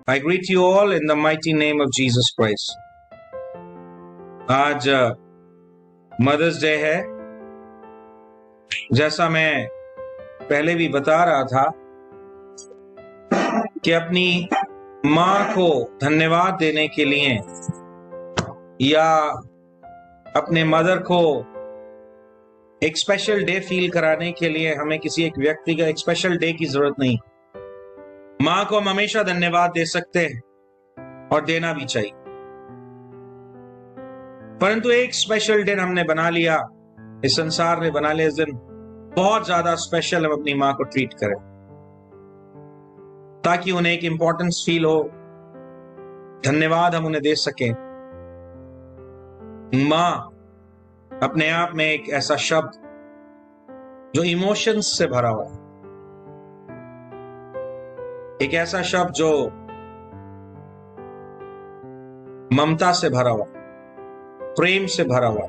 I greet you all in the mighty name of Jesus Christ. आज mother's day है। जैसा मैं पहले भी बता रहा था कि अपनी माँ को धन्यवाद देने के लिए या अपने मदर को एक स्पेशल डे फील कराने के लिए हमें किसी एक व्यक्ति का एक स्पेशल डे की जरूरत नहीं। माँ को हम हमेशा धन्यवाद दे सकते हैं और देना भी चाहिए, परंतु एक स्पेशल दिन हमने बना लिया, इस संसार ने बना लिया। इस दिन बहुत ज्यादा स्पेशल हम अपनी माँ को ट्रीट करें ताकि उन्हें एक इंपॉर्टेंस फील हो, धन्यवाद हम उन्हें दे सकें। माँ अपने आप में एक ऐसा शब्द जो इमोशंस से भरा हुआ है, एक ऐसा शब्द जो ममता से भरा हुआ, प्रेम से भरा हुआ,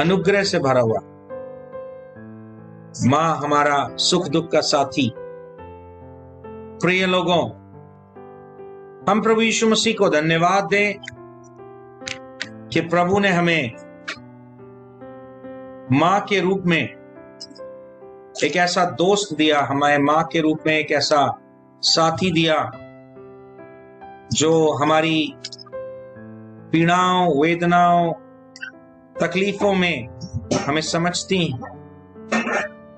अनुग्रह से भरा हुआ। मां हमारा सुख दुख का साथी। प्रिय लोगों, हम प्रभु यीशु मसीह को धन्यवाद दें कि प्रभु ने हमें मां के रूप में एक ऐसा दोस्त दिया, हमारे मां के रूप में एक ऐसा साथी दिया जो हमारी पीड़ाओं, वेदनाओं, तकलीफों में हमें समझती,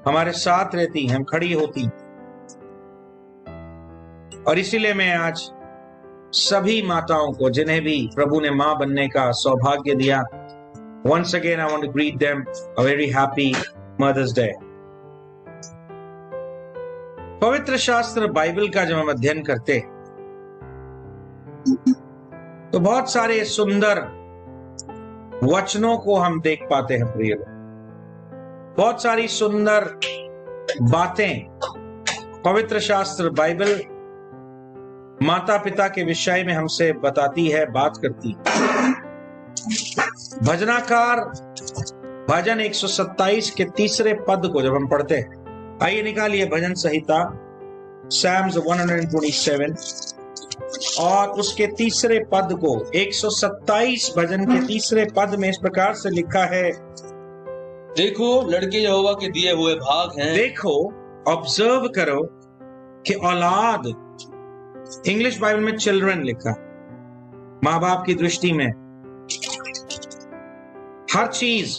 हमारे साथ रहती, हम खड़ी होती। और इसीलिए मैं आज सभी माताओं को जिन्हें भी प्रभु ने मां बनने का सौभाग्य दिया, once again I want to greet them a very happy Mother's Day. पवित्र शास्त्र बाइबल का जब हम अध्ययन करते तो बहुत सारे सुंदर वचनों को हम देख पाते हैं। प्रिय लोग, बहुत सारी सुंदर बातें पवित्र शास्त्र बाइबल माता पिता के विषय में हमसे बताती है, बात करती है। भजनाकार भजन 127 के तीसरे पद को जब हम पढ़ते हैं, आइए निकालिए भजन संहिता Psalms 127 और उसके तीसरे पद को। 127 भजन के तीसरे पद में इस प्रकार से लिखा है, देखो लड़के यहोवा के दिए हुए भाग हैं। देखो, ऑब्जर्व करो कि औलाद, इंग्लिश बाइबल में चिल्ड्रन लिखा, माँ बाप की दृष्टि में हर चीज,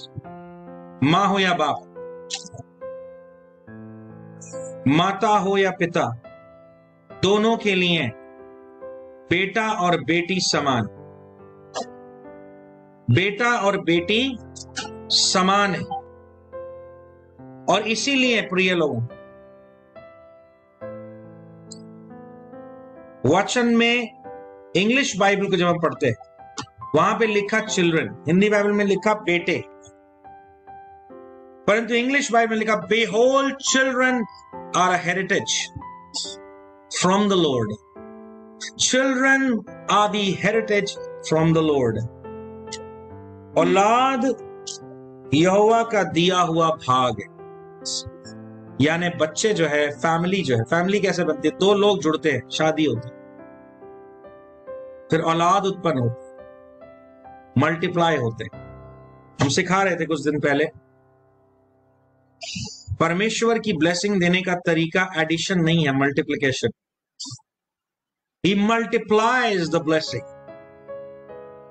माँ हो या बाप, माता हो या पिता, दोनों के लिए बेटा और बेटी समान, बेटा और बेटी समान है। और इसीलिए प्रिय लोगों, वचन में इंग्लिश बाइबल को जब हम पढ़ते हैं वहां पे लिखा चिल्ड्रन, हिंदी बाइबल में लिखा बेटे, परंतु इंग्लिश बाइबल में लिखा behold children are a heritage from the lord. Children are the heritage from the Lord. औलाद यहोवा का दिया हुआ भाग है। यानी बच्चे जो है, फैमिली जो है, फैमिली कैसे बनती है? दो लोग जुड़ते हैं, शादी होती, फिर औलाद उत्पन्न होती, मल्टीप्लाई होते। हम सिखा रहे थे कुछ दिन पहले, परमेश्वर की ब्लेसिंग देने का तरीका एडिशन नहीं है, multiplication. He multiplies the blessing.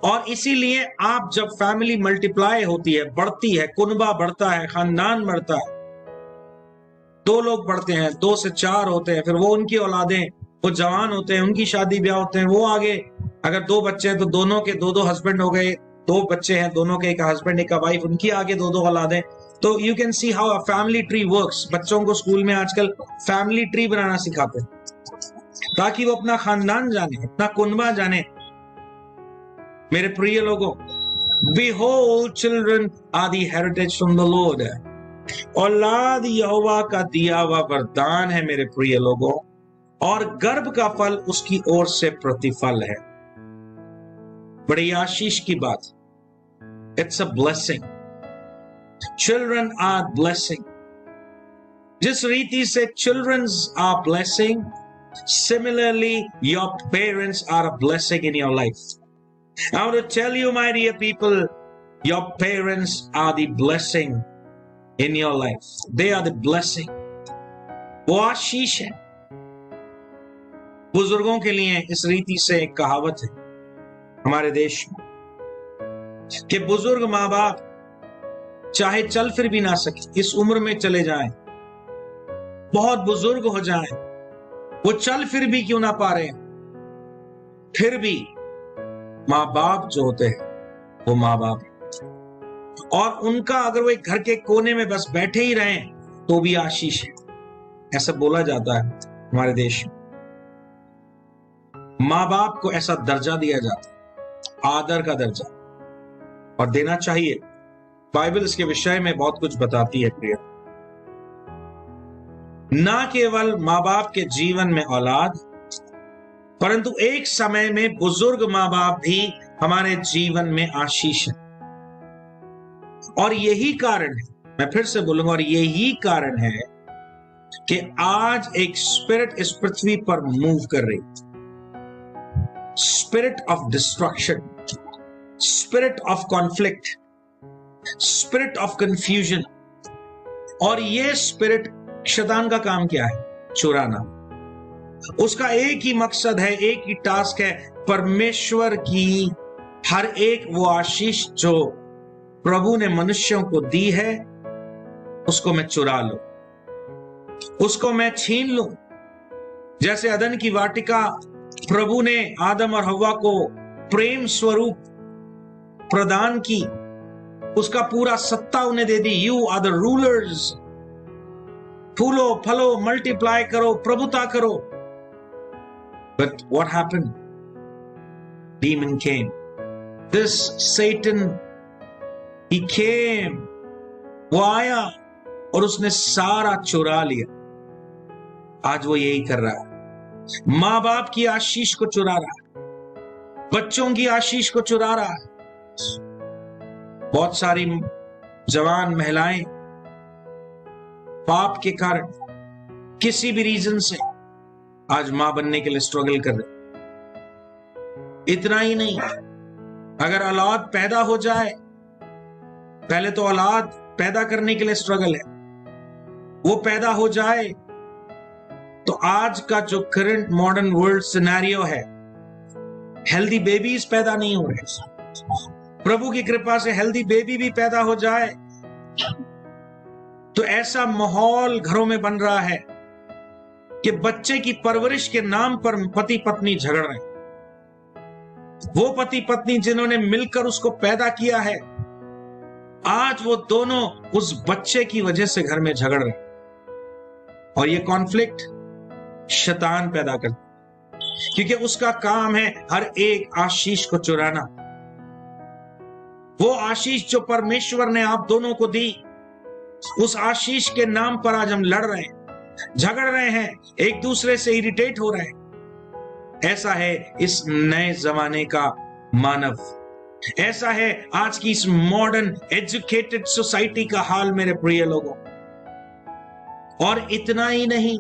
और इसीलिए आप जब फैमिली मल्टीप्लाई होती है, बढ़ती है, कुनबा बढ़ता है, खानदान बढ़ता है, दो लोग बढ़ते हैं, 2 से 4 होते हैं, फिर वो उनकी औलादें, वो जवान होते हैं, उनकी शादी ब्याह होते हैं, वो आगे, अगर 2 बच्चे हैं तो दोनों के 2 हस्बैंड हो गए, 2 बच्चे हैं दोनों के, एक हस्बैंड एक वाइफ, उनकी आगे 2 औलादें। तो you can see how a family tree works. बच्चों को स्कूल में आजकल फैमिली ट्री बनाना सिखाते हैं ताकि वो अपना खानदान जाने, अपना कुनबा जाने। मेरे प्रिय लोगों, behold children are the heritage from the Lord. औलाद यहोवा का दिया हुआ वरदान है मेरे प्रिय लोगों, और गर्भ का फल उसकी ओर से प्रतिफल है। बड़ी आशीष की बात, it's a blessing. Children are blessing. जिस रीति से childrens are blessing, Similarly, your parents are a blessing in your life. I want to tell you, my dear people, your parents are the blessing in your life. They are the blessing. वो आशीष है। बुजुर्गों के लिए इस रीति से एक कहावत है हमारे देश में कि बुजुर्ग माँ बाप चाहे चल फिर भी ना सके, इस उम्र में चले जाएं, बहुत बुजुर्ग हो जाएं, वो चल फिर भी क्यों ना पा रहे हैं, फिर भी माँ बाप जो होते हैं वो माँ बाप है। और उनका अगर वो एक घर के कोने में बस बैठे ही रहें तो भी आशीष है। ऐसा बोला जाता है हमारे देश में। माँ बाप को ऐसा दर्जा दिया जाता है, आदर का दर्जा, और देना चाहिए। बाइबल इसके विषय में बहुत कुछ बताती है प्रिय। ना केवल माँ बाप के जीवन में औलाद, परंतु एक समय में बुजुर्ग माँ बाप भी हमारे जीवन में आशीष है। और यही कारण है, मैं फिर से बोलूंगा, और यही कारण है कि आज एक स्पिरिट इस पृथ्वी पर मूव कर रही है। Spirit of destruction, spirit of conflict, spirit of confusion. और ये स्पिरिट, शैतान का काम क्या है? चुराना। उसका एक ही मकसद है, एक ही टास्क है, परमेश्वर की हर एक वो आशीष जो प्रभु ने मनुष्यों को दी है उसको मैं चुरा लूं, उसको मैं छीन लूं। जैसे अदन की वाटिका प्रभु ने आदम और हव्वा को प्रेम स्वरूप प्रदान की, उसका पूरा सत्ता उन्हें दे दी। यू आर द रूलर्स, फूलो फलो, मल्टीप्लाई करो, प्रभुता करो। But what happened? Demon came. This Satan, he came. वो आया और उसने सारा चुरा लिया। आज वो यही कर रहा है, माँ बाप की आशीष को चुरा रहा है, बच्चों की आशीष को चुरा रहा है। बहुत सारी जवान महिलाएं पाप के कारण किसी भी रीजन से आज मां बनने के लिए स्ट्रगल कर रहे। इतना ही नहीं, अगर औलाद पैदा हो जाए, पहले तो औलाद पैदा करने के लिए स्ट्रगल है, वो पैदा हो जाए तो आज का जो करंट मॉडर्न वर्ल्ड सिनेरियो है, हेल्दी बेबीज पैदा नहीं हो रहे। प्रभु की कृपा से हेल्दी बेबी भी पैदा हो जाए तो ऐसा माहौल घरों में बन रहा है कि बच्चे की परवरिश के नाम पर पति पत्नी झगड़ रहे हैं। वो पति पत्नी जिन्होंने मिलकर उसको पैदा किया है, आज वो दोनों उस बच्चे की वजह से घर में झगड़ रहे हैं। और ये कॉन्फ्लिक्ट शैतान पैदा करता है, क्योंकि उसका काम है हर एक आशीष को चुराना। वो आशीष जो परमेश्वर ने आप दोनों को दी, उस आशीष के नाम पर आज हम लड़ रहे हैं, झगड़ रहे हैं, एक दूसरे से इरिटेट हो रहे हैं। ऐसा है इस नए जमाने का मानव, ऐसा है आज की इस मॉडर्न एजुकेटेड सोसाइटी का हाल मेरे प्रिय लोगों। और इतना ही नहीं,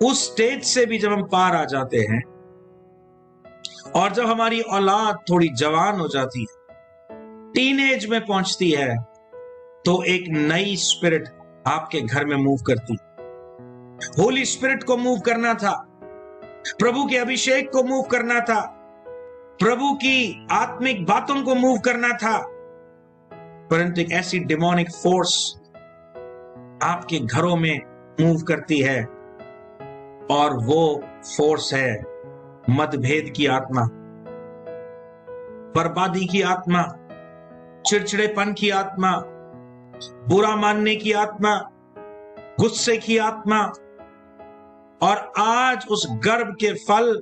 उस स्टेज से भी जब हम पार आ जाते हैं और जब हमारी औलाद थोड़ी जवान हो जाती है, टीनेज में पहुंचती है, तो एक नई स्पिरिट आपके घर में मूव करती। होली स्पिरिट को मूव करना था, प्रभु के अभिषेक को मूव करना था, प्रभु की आत्मिक बातों को मूव करना था, परंतु एक ऐसी डिमोनिक फोर्स आपके घरों में मूव करती है, और वो फोर्स है मतभेद की आत्मा, बर्बादी की आत्मा, चिड़चिड़ेपन की आत्मा, बुरा मानने की आत्मा, गुस्से की आत्मा। और आज उस गर्भ के फल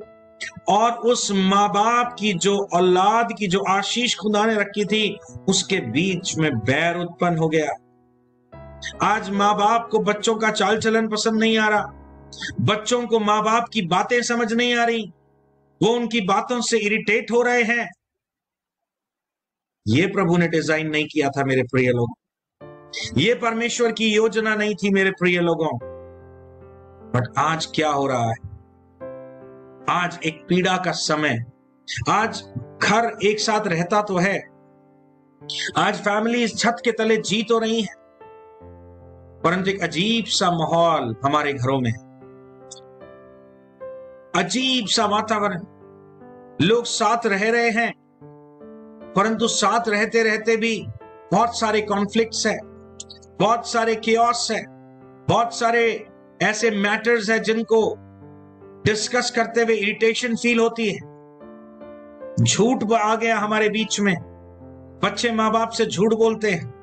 और उस माँ बाप की जो औलाद की जो आशीष खुदा ने रखी थी, उसके बीच में बैर उत्पन्न हो गया। आज माँ बाप को बच्चों का चाल चलन पसंद नहीं आ रहा, बच्चों को माँ बाप की बातें समझ नहीं आ रही, वो उनकी बातों से इरिटेट हो रहे हैं। ये प्रभु ने डिजाइन नहीं किया था मेरे प्रिय लोगों, ये परमेश्वर की योजना नहीं थी मेरे प्रिय लोगों। बट आज क्या हो रहा है? आज एक पीड़ा का समय। आज घर एक साथ रहता तो है, आज फैमिली इस छत के तले जी तो रही है, परंतु एक अजीब सा माहौल हमारे घरों में है, अजीब सा वातावरण। लोग साथ रह रहे हैं, परंतु साथ रहते रहते भी बहुत सारे कॉन्फ्लिक्ट्स हैं, बहुत सारे केओस है, बहुत सारे ऐसे मैटर्स हैं जिनको डिस्कस करते हुए इरिटेशन फील होती है। झूठ आ गया हमारे बीच में। बच्चे माँ बाप से झूठ बोलते हैं,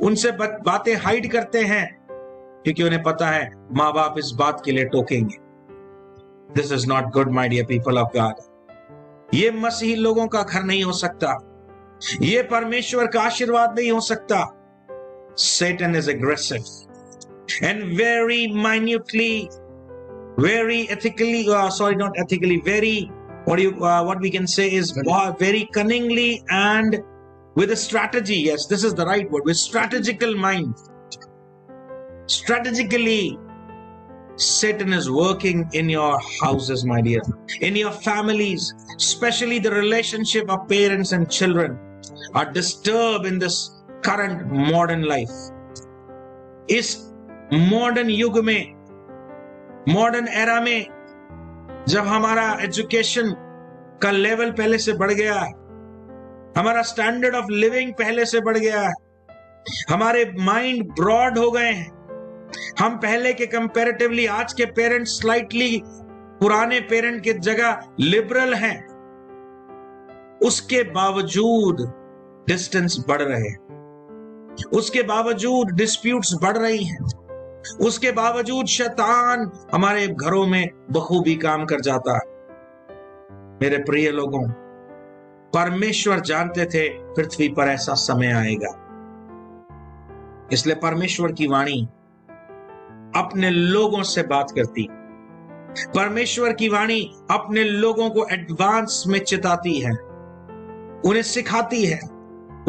उनसे बातें हाइड करते हैं, क्योंकि उन्हें पता है माँ बाप इस बात के लिए टोकेंगे। This is not good my dear people of God. ये मसीही लोगों का घर नहीं हो सकता, ये परमेश्वर का आशीर्वाद नहीं हो सकता। Satan is aggressive and very minutely, very ethically, not ethically, very, what we can say is very cunningly and with a strategy. Yes, this is the right word. With strategical mind. Strategically, Satan is working in your houses, my dear, in your families, especially the relationship of parents and children are disturbed in this current modern life. इस modern युग में, modern era में, जब हमारा education का level पहले से बढ़ गया है, हमारा स्टैंडर्ड ऑफ लिविंग पहले से बढ़ गया है, हमारे माइंड ब्रॉड हो गए हैं, हम पहले के कंपैरेटिवली आज के पेरेंट्स स्लाइटली पुराने पेरेंट की जगह लिबरल हैं, उसके बावजूद डिस्टेंस बढ़ रहे हैं, उसके बावजूद डिस्प्यूट्स बढ़ रही हैं, उसके बावजूद शैतान हमारे घरों में बखूबी काम कर जाता है। मेरे प्रिय लोगों, परमेश्वर जानते थे पृथ्वी पर ऐसा समय आएगा, इसलिए परमेश्वर की वाणी अपने लोगों से बात करती, परमेश्वर की वाणी अपने लोगों को एडवांस में चिताती है, उन्हें सिखाती है,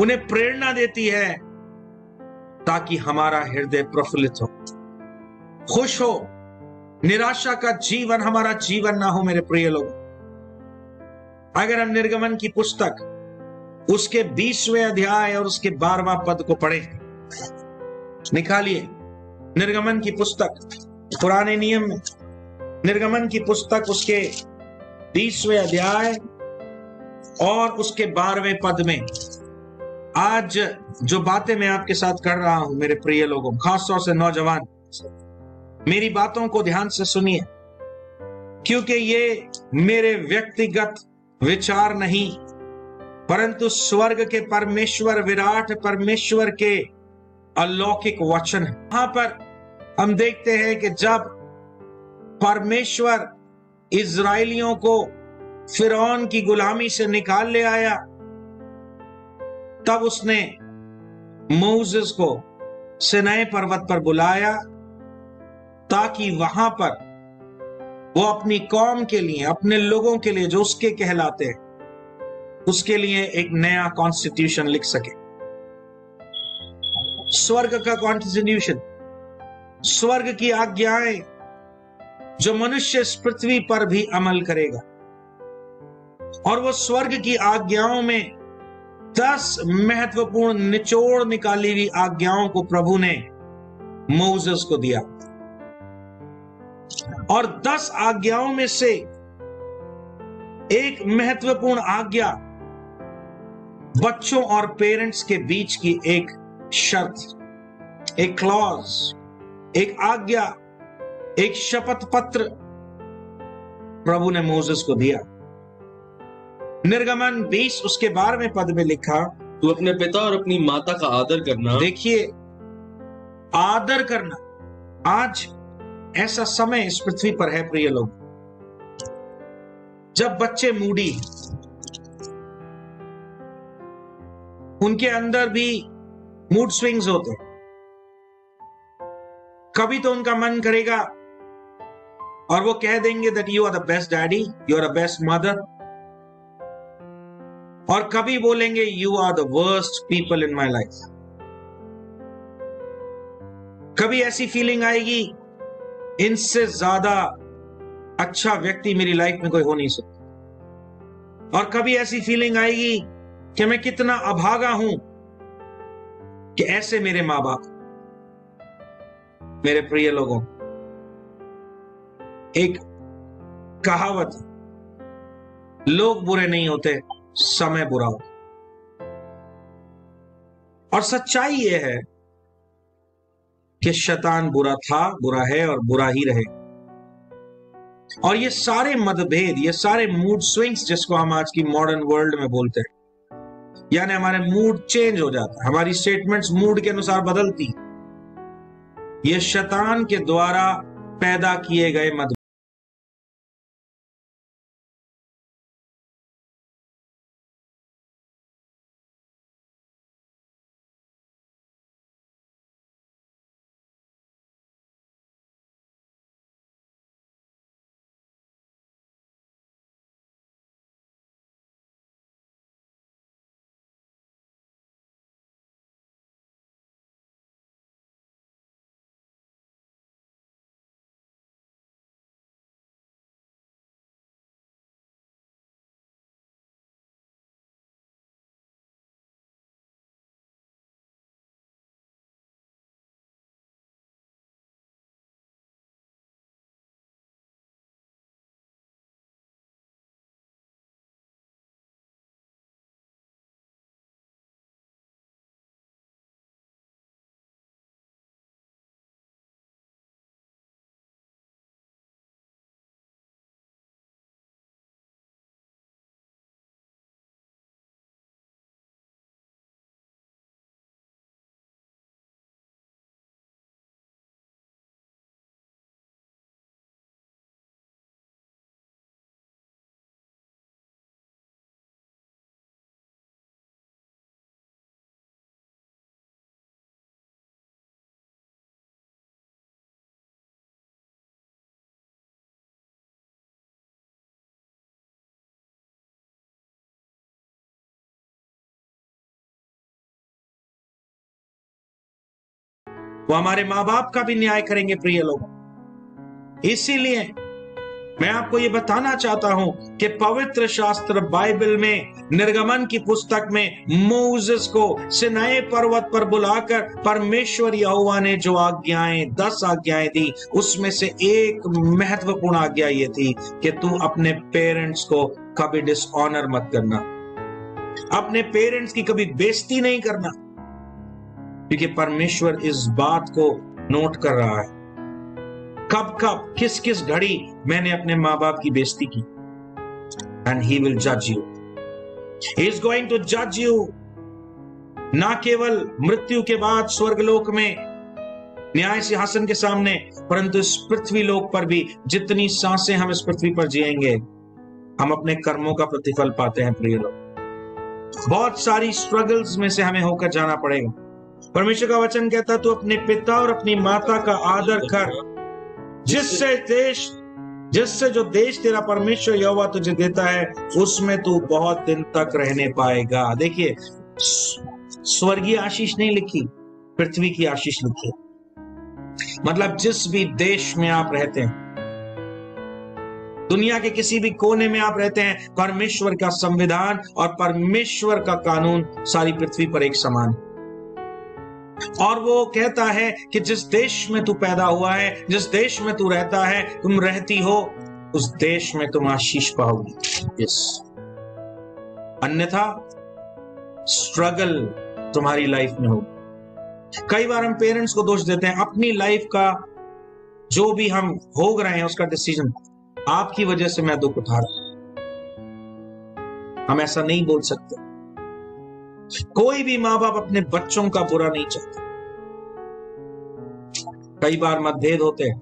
उन्हें प्रेरणा देती है, ताकि हमारा हृदय प्रफुल्लित हो, खुश हो, निराशा का जीवन हमारा जीवन ना हो। मेरे प्रिय लोग, अगर हम निर्गमन की पुस्तक उसके 20वें अध्याय और उसके 12वां पद को पढ़े, निकालिए निर्गमन की पुस्तक, पुराने नियम में निर्गमन की पुस्तक उसके 20वें अध्याय और उसके 12वें पद में आज जो बातें मैं आपके साथ कर रहा हूं, मेरे प्रिय लोगों, खासतौर से नौजवान, मेरी बातों को ध्यान से सुनिए, क्योंकि ये मेरे व्यक्तिगत विचार नहीं, परंतु स्वर्ग के परमेश्वर, विराट परमेश्वर के अलौकिक वचन है। वहां पर हम देखते हैं कि जब परमेश्वर इजराइलियों को फिरौन की गुलामी से निकाल ले आया, तब उसने मूसेस को सिनाई पर्वत पर बुलाया, ताकि वहां पर वो अपनी कौम के लिए, अपने लोगों के लिए जो उसके कहलाते हैं, उसके लिए एक नया कॉन्स्टिट्यूशन लिख सके। स्वर्ग का कॉन्स्टिट्यूशन, स्वर्ग की आज्ञाएं जो मनुष्य इस पृथ्वी पर भी अमल करेगा। और वो स्वर्ग की आज्ञाओं में 10 महत्वपूर्ण निचोड़ निकाली हुई आज्ञाओं को प्रभु ने मोसेस को दिया। और 10 आज्ञाओं में से एक महत्वपूर्ण आज्ञा बच्चों और पेरेंट्स के बीच की एक शर्त, एक क्लॉज, एक आज्ञा, एक शपथ पत्र प्रभु ने मोसेस को दिया। निर्गमन 20 उसके 12वें पद में लिखा, तू अपने पिता और अपनी माता का आदर करना। देखिए, आदर करना। आज ऐसा समय इस पृथ्वी पर है प्रिय लोग, जब बच्चे मूडी, उनके अंदर भी मूड स्विंग्स होते। कभी तो उनका मन करेगा और वो कह देंगे that you are the best daddy, you are the best mother, और कभी बोलेंगे you are the worst people in my life. कभी ऐसी फीलिंग आएगी इनसे ज्यादा अच्छा व्यक्ति मेरी लाइफ में कोई हो नहीं सकता। और कभी ऐसी फीलिंग आएगी कि मैं कितना अभागा हूं कि ऐसे मेरे मां बाप। मेरे प्रिय लोगों, एक कहावत, लोग बुरे नहीं होते, समय बुरा होता। और सच्चाई यह है कि शैतान बुरा था, बुरा है और बुरा ही रहे। और ये सारे मतभेद, ये सारे मूड स्विंग्स जिसको हम आज की मॉडर्न वर्ल्ड में बोलते हैं, यानी हमारे मूड चेंज हो जाता है, हमारी स्टेटमेंट्स मूड के अनुसार बदलती, ये शैतान के द्वारा पैदा किए गए मतभेद। वो हमारे मां बाप का भी न्याय करेंगे प्रिय लोग। इसीलिए मैं आपको यह बताना चाहता हूं कि पवित्र शास्त्र बाइबल में, निर्गमन की पुस्तक में, मोसेस को सिनाई पर्वत पर बुलाकर परमेश्वर यहोवा ने जो आज्ञाएं, 10 आज्ञाएं दी, उसमें से एक महत्वपूर्ण आज्ञा यह थी कि तू अपने पेरेंट्स को कभी डिसऑनर मत करना, अपने पेरेंट्स की कभी बेइज्जती नहीं करना, क्योंकि परमेश्वर इस बात को नोट कर रहा है। कब कब, किस किस घड़ी मैंने अपने मां बाप की बेइज्जती की। एंड ही विल जज you, he is going to जज यू, ना केवल मृत्यु के बाद स्वर्गलोक में न्याय सिंहासन के सामने, परंतु इस पृथ्वी लोक पर भी जितनी सांसें हम इस पृथ्वी पर जिएंगे, हम अपने कर्मों का प्रतिफल पाते हैं प्रिय लोग। बहुत सारी स्ट्रगल्स में से हमें होकर जाना पड़ेगा। परमेश्वर का वचन कहता है तू अपने पिता और अपनी माता का आदर कर, जिससे जो देश तेरा परमेश्वर यहोवा तुझे देता है उसमें तू बहुत दिन तक रहने पाएगा। देखिए, स्वर्गीय आशीष नहीं लिखी, पृथ्वी की आशीष लिखी। मतलब जिस भी देश में आप रहते हैं, दुनिया के किसी भी कोने में आप रहते हैं, परमेश्वर का संविधान और परमेश्वर का कानून सारी पृथ्वी पर एक समान है। और वो कहता है कि जिस देश में तू पैदा हुआ है, जिस देश में तू रहता है, तुम रहती हो, उस देश में तुम आशीष पाओगी। यस, अन्यथा स्ट्रगल तुम्हारी लाइफ में होगी। कई बार हम पेरेंट्स को दोष देते हैं, अपनी लाइफ का जो भी हम भोग रहे हैं उसका डिसीजन आपकी वजह से मैं दुख उठा रहा हूं। हम ऐसा नहीं बोल सकते। कोई भी मां बाप अपने बच्चों का बुरा नहीं चाहता। कई बार मतभेद होते हैं,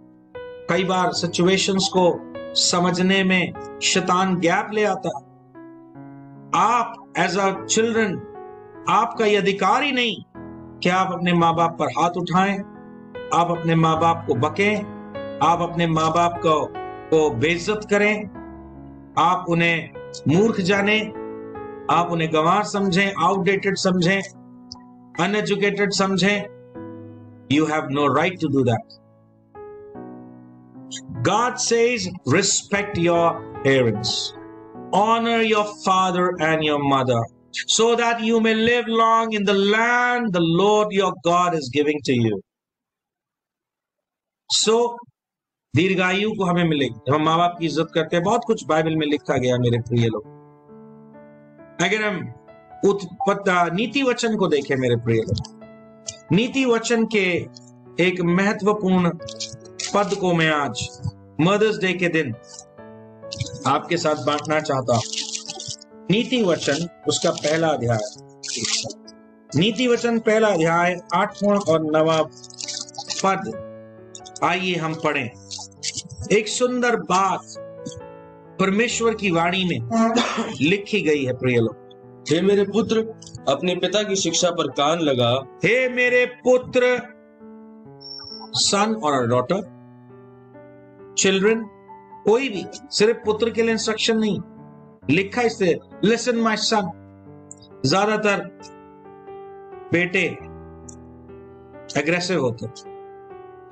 कई बार सिचुएशंस को समझने में शैतान गैप ले आता है। आप एज अ चिल्ड्रन, आपका यह अधिकार ही नहीं कि आप अपने मां बाप पर हाथ उठाएं, आप अपने मां बाप को बकें, आप अपने मां बाप को बेइज्जत करें, आप उन्हें मूर्ख जाने, आप उन्हें गंवार समझें, आउटडेटेड समझें, अनएजुकेटेड समझें। You have no right to do that. God says, respect your parents, honor your father and your mother, so that you may live long in the land the Lord your God is giving to you. So दीर्घायु को हमें मिलेगी जब हम माँ बाप की इज्जत करते हैं। बहुत कुछ बाइबल में लिखा गया मेरे प्रिय लोग। अगर हम नीति वचन को देखें मेरे प्रिय लोग, नीति वचन के एक महत्वपूर्ण पद को मैं आज मदर्स डे के दिन आपके साथ बांटना चाहता हूं। नीति वचन उसका पहला अध्याय, नीति वचन पहला अध्याय 8वां और 9वां पद, आइए हम पढ़ें। एक सुंदर बात परमेश्वर की वाणी में लिखी गई है प्रिय लोग। हे मेरे पुत्र, अपने पिता की शिक्षा पर कान लगा। हे मेरे पुत्र, सन और डॉटर, चिल्ड्रन, कोई भी, सिर्फ पुत्र के लिए इंस्ट्रक्शन नहीं लिखा इससे। Listen my son. ज्यादातर बेटे एग्रेसिव होते,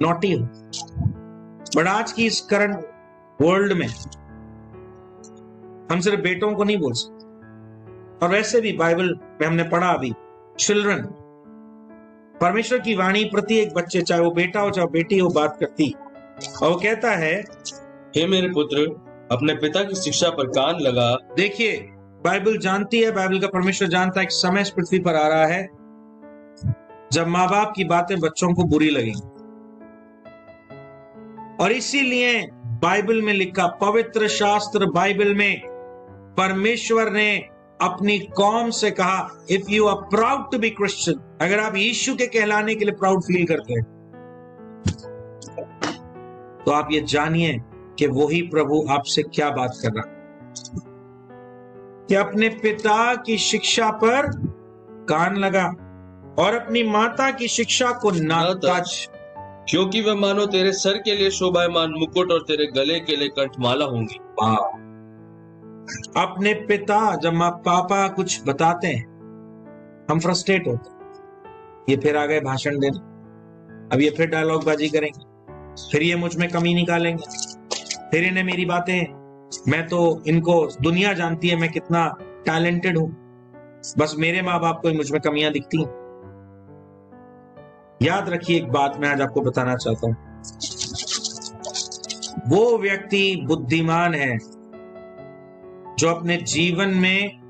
नॉटी होते, बट आज की इस करंट वर्ल्ड में हम सिर्फ बेटों को नहीं बोल सकते। और वैसे भी बाइबल में हमने पढ़ा अभी, चिल्ड्रन, परमेश्वर की वाणी प्रत्येक बच्चे, चाहे वो बेटा हो चाहे बेटी हो, बात करती। और वो कहता है, हे मेरे पुत्र, अपने पिता की शिक्षा पर कान लगा। देखिए, बाइबल जानती है, बाइबल का परमेश्वर जानता है कि समय इस पृथ्वी पर आ रहा है जब माँ बाप की बातें बच्चों को बुरी लगेंगी। और इसीलिए बाइबल में लिखा, पवित्र शास्त्र बाइबल में परमेश्वर ने अपनी कौम से कहा, if you are proud to be Christian, अगर आप यीशु के कहलाने के लिए प्राउड फील करते हैं, तो आप ये जानिए कि वही प्रभु आपसे क्या बात कर रहा है, कि अपने पिता की शिक्षा पर कान लगा और अपनी माता की शिक्षा को ना तज, क्योंकि वह मानो तेरे सर के लिए शोभायमान मुकुट और तेरे गले के लिए कंठमाला होंगी। अपने पिता, जब माँ पापा कुछ बताते हैं हम फ्रस्ट्रेट होते हैं, ये फिर आ गए भाषण देने, अब ये फिर डायलॉग बाजी करेंगे, फिर ये मुझ में कमी निकालेंगे, फिर इन्हें मेरी बातें, मैं तो, इनको दुनिया जानती है मैं कितना टैलेंटेड हूं, बस मेरे माँ बाप को मुझ में कमियां दिखती हैं। याद रखिए एक बात मैं आज आपको बताना चाहता हूं, वो व्यक्ति बुद्धिमान है जो अपने जीवन में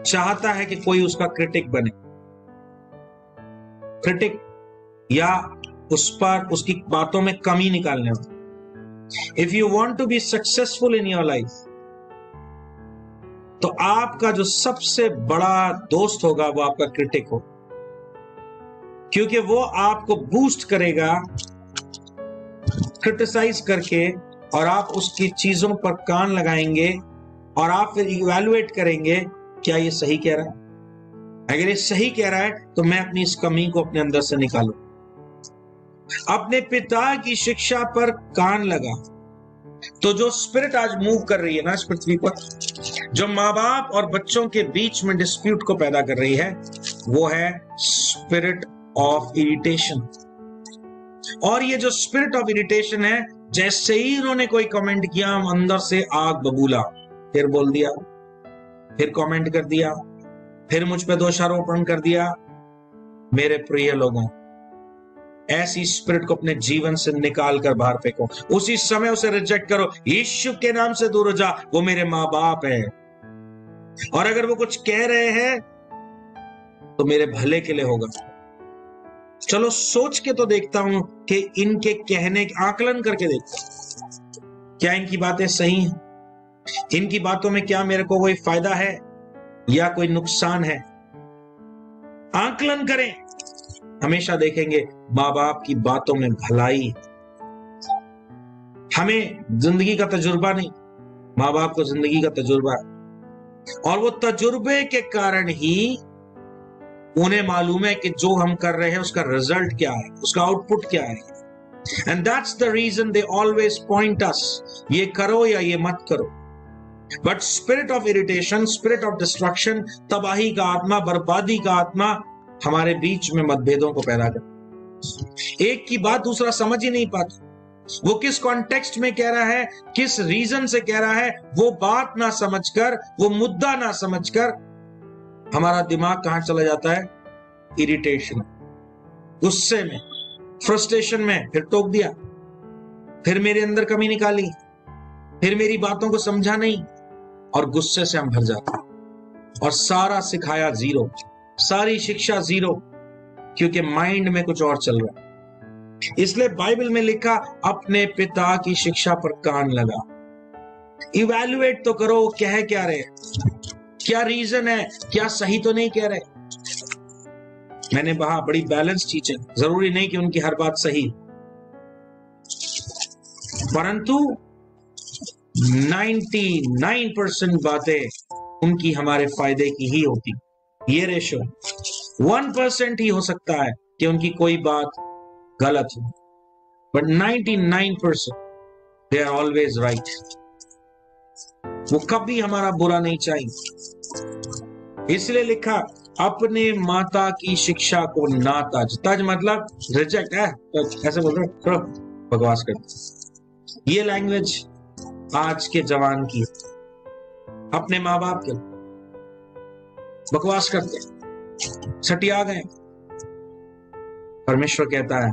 चाहता है कि कोई उसका क्रिटिक बने, क्रिटिक या उस पर उसकी बातों में कमी निकालने हो। If you want to be successful in your life, तो आपका जो सबसे बड़ा दोस्त होगा वो आपका क्रिटिक हो, क्योंकि वो आपको बूस्ट करेगा क्रिटिसाइज करके, और आप उसकी चीजों पर कान लगाएंगे और आप फिर इवैल्यूएट करेंगे क्या ये सही कह रहा है। अगर ये सही कह रहा है तो मैं अपनी इस कमी को अपने अंदर से निकालूं। अपने पिता की शिक्षा पर कान लगा, तो जो स्पिरिट आज मूव कर रही है ना इस पृथ्वी पर, जो माँ बाप और बच्चों के बीच में डिस्प्यूट को पैदा कर रही है, वो है स्पिरिट ऑफ इरिटेशन। और ये जो स्पिरिट ऑफ इरिटेशन है, जैसे ही इन्होंने कोई कमेंट किया, हम अंदर से आग बबूला, फिर बोल दिया, फिर कमेंट कर दिया, फिर मुझ पे दोषारोपण कर दिया। मेरे प्रिय लोगों, ऐसी स्पिरिट को अपने जीवन से निकाल कर बाहर फेंको, उसी समय उसे रिजेक्ट करो। यीशु के नाम से दूर हो जा, वो मेरे माँ बाप है, और अगर वो कुछ कह रहे हैं तो मेरे भले के लिए होगा। चलो सोच के तो देखता हूं कि इनके कहने का आकलन करके देखता हूं, क्या इनकी बातें सही हैं, इनकी बातों में क्या मेरे को कोई फायदा है या कोई नुकसान है। आकलन करें, हमेशा देखेंगे माँ बाप की बातों में भलाई। हमें जिंदगी का तजुर्बा नहीं, माँ बाप को जिंदगी का तजुर्बा है, और वो तजुर्बे के कारण ही उन्हें मालूम है कि जो हम कर रहे हैं उसका रिजल्ट क्या है, उसका आउटपुट क्या है। And that's the reason they always point us, ये करो या ये मत करो। But spirit of irritation, spirit of destruction, तबाही का आत्मा, बर्बादी का आत्मा हमारे बीच में मतभेदों को पैदा कर, एक की बात दूसरा समझ ही नहीं पाता, वो किस कॉन्टेक्स्ट में कह रहा है, किस रीजन से कह रहा है, वो बात ना समझकर, वो मुद्दा ना समझकर हमारा दिमाग कहां चला जाता है? इरिटेशन, गुस्से में, फ्रस्ट्रेशन में। फिर टोक दिया, फिर मेरे अंदर कमी निकाली, फिर मेरी बातों को समझा नहीं, और गुस्से से हम भर जाते हैं और सारा सिखाया जीरो, सारी शिक्षा जीरो, क्योंकि माइंड में कुछ और चल रहा है। इसलिए बाइबल में लिखा, अपने पिता की शिक्षा पर कान लगा। इवैल्यूएट तो करो, कह क्या रहे, क्या रीजन है, क्या सही तो नहीं कह रहे। मैंने कहा बड़ी बैलेंस टीचिंग, जरूरी नहीं कि उनकी हर बात सही, परंतु 99% बातें उनकी हमारे फायदे की ही होती। ये रेशो 1% ही हो सकता है कि उनकी कोई बात गलत हो, but 99% they are always right. वो कभी हमारा बुरा नहीं चाहिए। इसलिए लिखा, अपने माता की शिक्षा को ना तज। तज मतलब रिजेक्ट है, ऐसे बोल रहे, बकवास करते। ये लैंग्वेज आज के जवान की, अपने माँ बाप के बकवास करते, सटिया गए। परमेश्वर कहता है,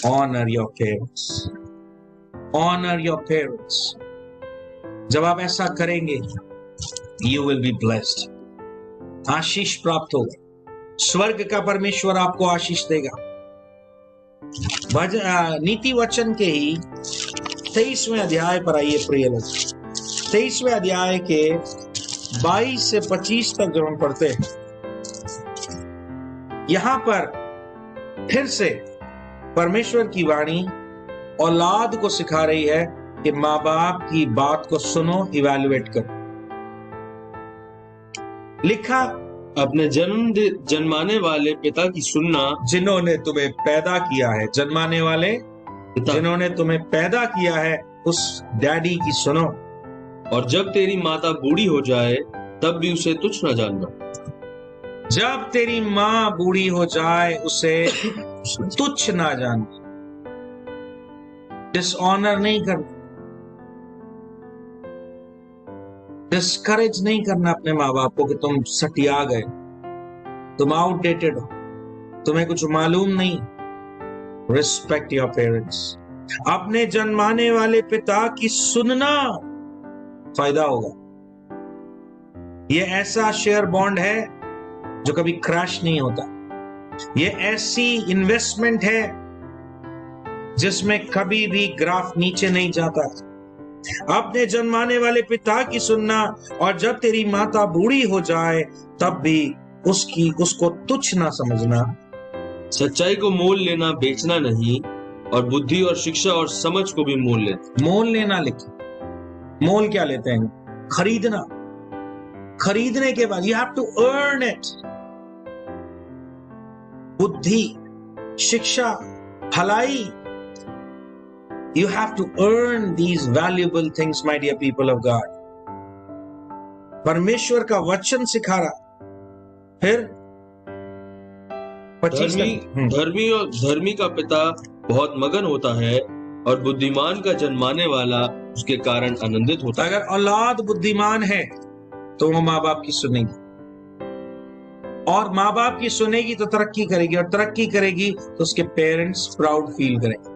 honour your parents, honour your parents. जब आप ऐसा करेंगे, यू विल बी ब्लेस्ड, आशीष प्राप्त होगा। स्वर्ग का परमेश्वर आपको आशीष देगा। नीति वचन के ही 23वें अध्याय पर आइए प्रिय लोग। 23वें अध्याय के 22 से 25 तक जब हम पढ़ते हैं, यहां पर फिर से परमेश्वर की वाणी औलाद को सिखा रही है कि माँ बाप की बात को सुनो, इवैल्यूएट करो। लिखा, अपने जन्माने वाले पिता की सुनना, जिन्होंने तुम्हें पैदा किया है। जन्माने वाले पिता, जिन्होंने तुम्हें पैदा किया है, उस डैडी की सुनो। और जब तेरी माता बूढ़ी हो जाए तब भी उसे तुच्छ न जानना। जब तेरी माँ बूढ़ी हो जाए, उसे तुच्छ ना जानना। डिसऑनर नहीं करना, डिस्करेज नहीं करना अपने माँ बाप को कि तुम सटिया गए, तुम आउटडेटेड हो, तुम्हें कुछ मालूम नहीं। Respect your parents. अपने जन्माने वाले पिता की सुनना, फायदा होगा। यह ऐसा शेयर बॉन्ड है जो कभी क्रैश नहीं होता। यह ऐसी इन्वेस्टमेंट है जिसमें कभी भी ग्राफ नीचे नहीं जाता। अपने जन्माने वाले पिता की सुनना, और जब तेरी माता बूढ़ी हो जाए तब भी उसको तुच्छ ना समझना। सच्चाई को मोल लेना, बेचना नहीं, और बुद्धि और शिक्षा और समझ को भी मोल लेना। मोल लेना लिखे, मोल क्या लेते हैं? खरीदना। खरीदने के बाद you have to earn it. बुद्धि, शिक्षा, भलाई, you have to earn these valuable things, my dear people of God. परमेश्वर का वचन सिखा रहा। फिर धर्मी का पिता बहुत मगन होता है, और बुद्धिमान का जन्माने वाला उसके कारण आनंदित होता है। अगर औलाद बुद्धिमान है तो वो माँ बाप की सुनेगी, और माँ बाप की सुनेगी तो तरक्की करेगी, और तरक्की करेगी तो उसके पेरेंट्स प्राउड फील करेंगे।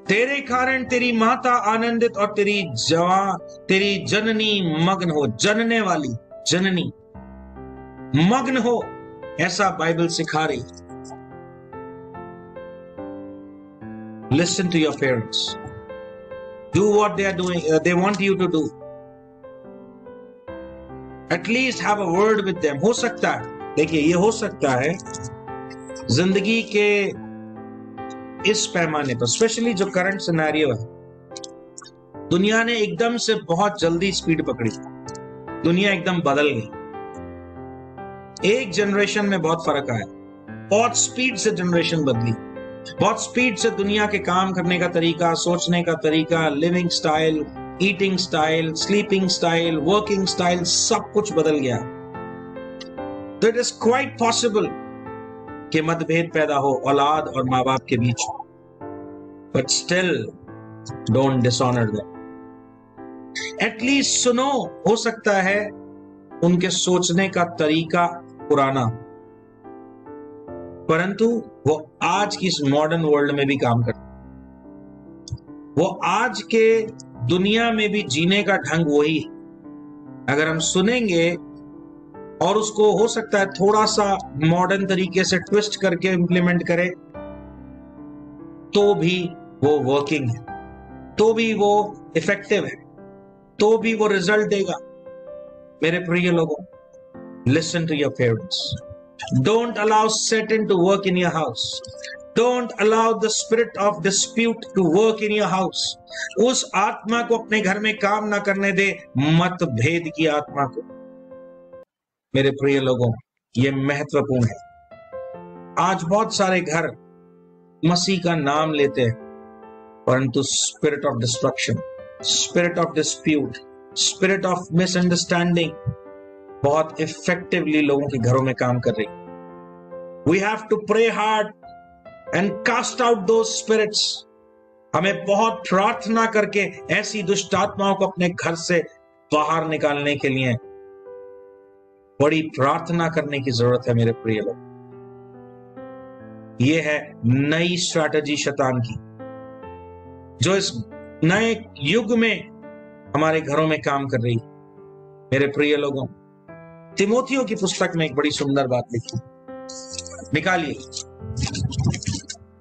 तेरे कारण तेरी माता आनंदित और तेरी जननी मग्न हो। जनने वाली जननी मग्न हो, ऐसा बाइबल सिखा रही। Listen to your parents, do what they are doing, they want you to do. At least have a word with them. हो सकता है, देखिए ये हो सकता है जिंदगी के इस पैमाने पर, स्पेशली जो करंट सिनेरियो है, दुनिया ने एकदम से बहुत जल्दी स्पीड पकड़ी, दुनिया एकदम बदल गई। एक जनरेशन में बहुत फर्क आया, बहुत स्पीड से जनरेशन बदली, बहुत स्पीड से दुनिया के काम करने का तरीका, सोचने का तरीका, living style, eating style, sleeping style, working style, सब कुछ बदल गया। तो इट इज क्वाइट पॉसिबल कि मतभेद पैदा हो औलाद और माँ बाप के बीच। but still don't dishonor them. At least सुनो, हो सकता है उनके सोचने का तरीका पुराना, परंतु वो आज की इस मॉडर्न वर्ल्ड में भी काम करते, वो आज के दुनिया में भी जीने का ढंग वही है। अगर हम सुनेंगे और उसको हो सकता है थोड़ा सा मॉडर्न तरीके से ट्विस्ट करके इंप्लीमेंट करें, तो भी वो वर्किंग है, तो भी वो इफेक्टिव है, तो भी वो रिजल्ट देगा। मेरे प्रिय लोगों, listen to your parents. Don't allow Satan to work in your house. Don't allow the spirit of dispute to work in your house. उस आत्मा को अपने घर में काम ना करने दे, मतभेद की आत्मा को। मेरे प्रिय लोगों, यह महत्वपूर्ण है। आज बहुत सारे घर मसीह का नाम लेते हैं, परंतु spirit of destruction, spirit of dispute, spirit of misunderstanding बहुत इफेक्टिवली लोगों के घरों में काम कर रही। We have to pray hard and cast out those spirits. हमें बहुत प्रार्थना करके ऐसी दुष्ट आत्माओं को अपने घर से बाहर निकालने के लिए बड़ी प्रार्थना करने की जरूरत है। मेरे प्रिय लोग, यह है नई स्ट्रैटेजी शैतान की, जो इस नए युग में हमारे घरों में काम कर रही है। मेरे प्रिय लोगों, तिमोथियों की पुस्तक में एक बड़ी सुंदर बात लिखी, निकालिए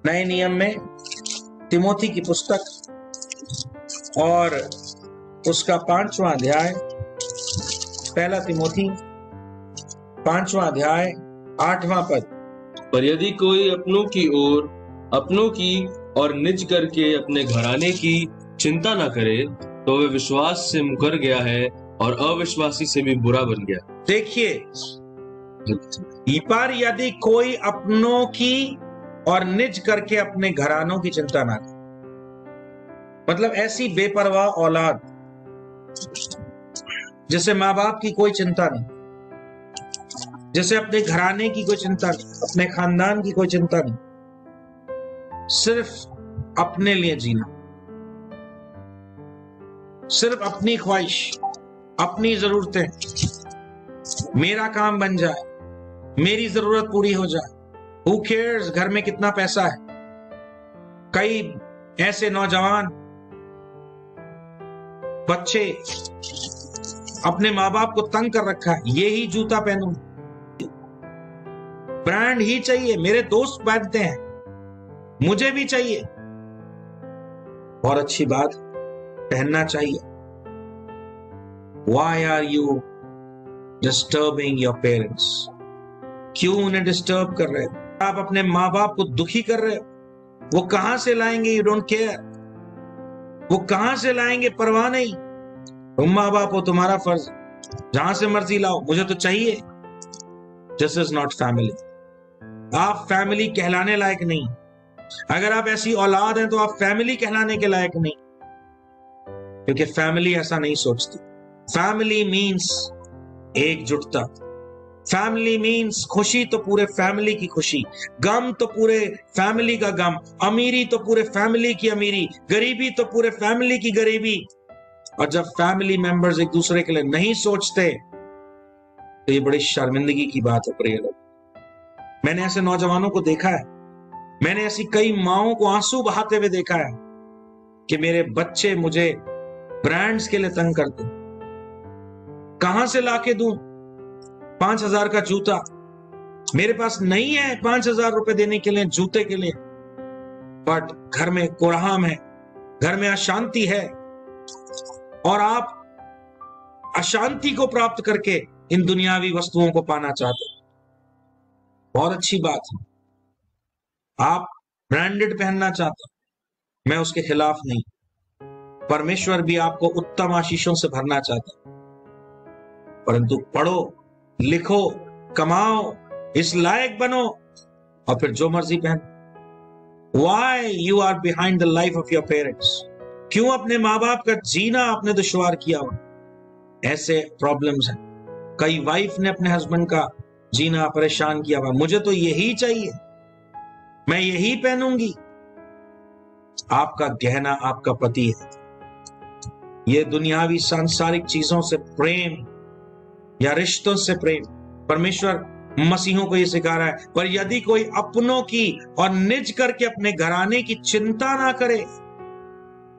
नए नियम में तिमोथी की पुस्तक और उसका 5वां अध्याय, पहला तिमोथी 5वां अध्याय 8वां पद। पर यदि कोई अपनों की और निज करके अपने घराने की चिंता न करे, तो वे विश्वास से मुकर गया है और अविश्वासी से भी बुरा बन गया। देखिए, पर यदि कोई अपनों की और निज करके अपने घरानों की चिंता ना करे, मतलब ऐसी बेपरवाह औलाद जिसे माँ बाप की कोई चिंता नहीं, जैसे अपने घराने की कोई चिंता नहीं, अपने खानदान की कोई चिंता नहीं, सिर्फ अपने लिए जीना, सिर्फ अपनी ख्वाहिश, अपनी जरूरतें, मेरा काम बन जाए, मेरी जरूरत पूरी हो जाए। Who cares घर में कितना पैसा है। कई ऐसे नौजवान बच्चे अपने माँ बाप को तंग कर रखा है, ये ही जूता पहनूं, ब्रांड ही चाहिए, मेरे दोस्त पहनते हैं, मुझे भी चाहिए। और अच्छी बात, पहनना चाहिए। Why are you disturbing your parents? क्यों उन्हें डिस्टर्ब कर रहे हो? आप अपने माँ बाप को दुखी कर रहे हो। वो कहां से लाएंगे? You don't care. वो कहां से लाएंगे? परवाह नहीं। तुम माँ बाप हो, तुम्हारा फर्ज, जहां से मर्जी लाओ, मुझे तो चाहिए। This is not family. आप फैमिली कहलाने लायक नहीं। अगर आप ऐसी औलाद हैं तो आप फैमिली कहलाने के लायक नहीं, क्योंकि फैमिली ऐसा नहीं सोचती। फैमिली मीन्स एकजुटता। फैमिली मीन्स खुशी तो पूरे फैमिली की खुशी, गम तो पूरे फैमिली का गम, अमीरी तो पूरे फैमिली की अमीरी, गरीबी तो पूरे फैमिली की गरीबी। और जब फैमिली मेंबर्स एक दूसरे के लिए नहीं सोचते तो ये बड़ी शर्मिंदगी की बात है। प्रिय लोग, मैंने ऐसे नौजवानों को देखा है, मैंने ऐसी कई माओं को आंसू बहाते हुए देखा है कि मेरे बच्चे मुझे ब्रांड्स के लिए तंग करते। कहां से लाके दूं 5,000 का जूता? मेरे पास नहीं है 5,000 रुपए देने के लिए जूते के लिए, बट घर में कोराहम है, घर में अशांति है, और आप अशांति को प्राप्त करके इन दुनियावी वस्तुओं को पाना चाहते। बहुत अच्छी बात है, आप ब्रांडेड पहनना चाहते, मैं उसके खिलाफ नहीं। परमेश्वर भी आपको उत्तम आशीषों से भरना चाहता, परंतु पढ़ो, लिखो, कमाओ, इस लायक बनो, और फिर जो मर्जी पहनो। Why you are behind the life of your parents? क्यों अपने माँ बाप का जीना आपने दुश्वार किया हो? ऐसे प्रॉब्लम्स हैं। कई वाइफ ने अपने हस्बैंड का जीना परेशान किया हुआ, मुझे तो यही चाहिए, मैं यही पहनूंगी। आपका गहना आपका पति है। ये दुनियावी सांसारिक चीजों से प्रेम या रिश्तों से प्रेम परमेश्वर मसीहों को ये सिखा रहा है। पर यदि कोई अपनों की और निज करके अपने घराने की चिंता ना करे,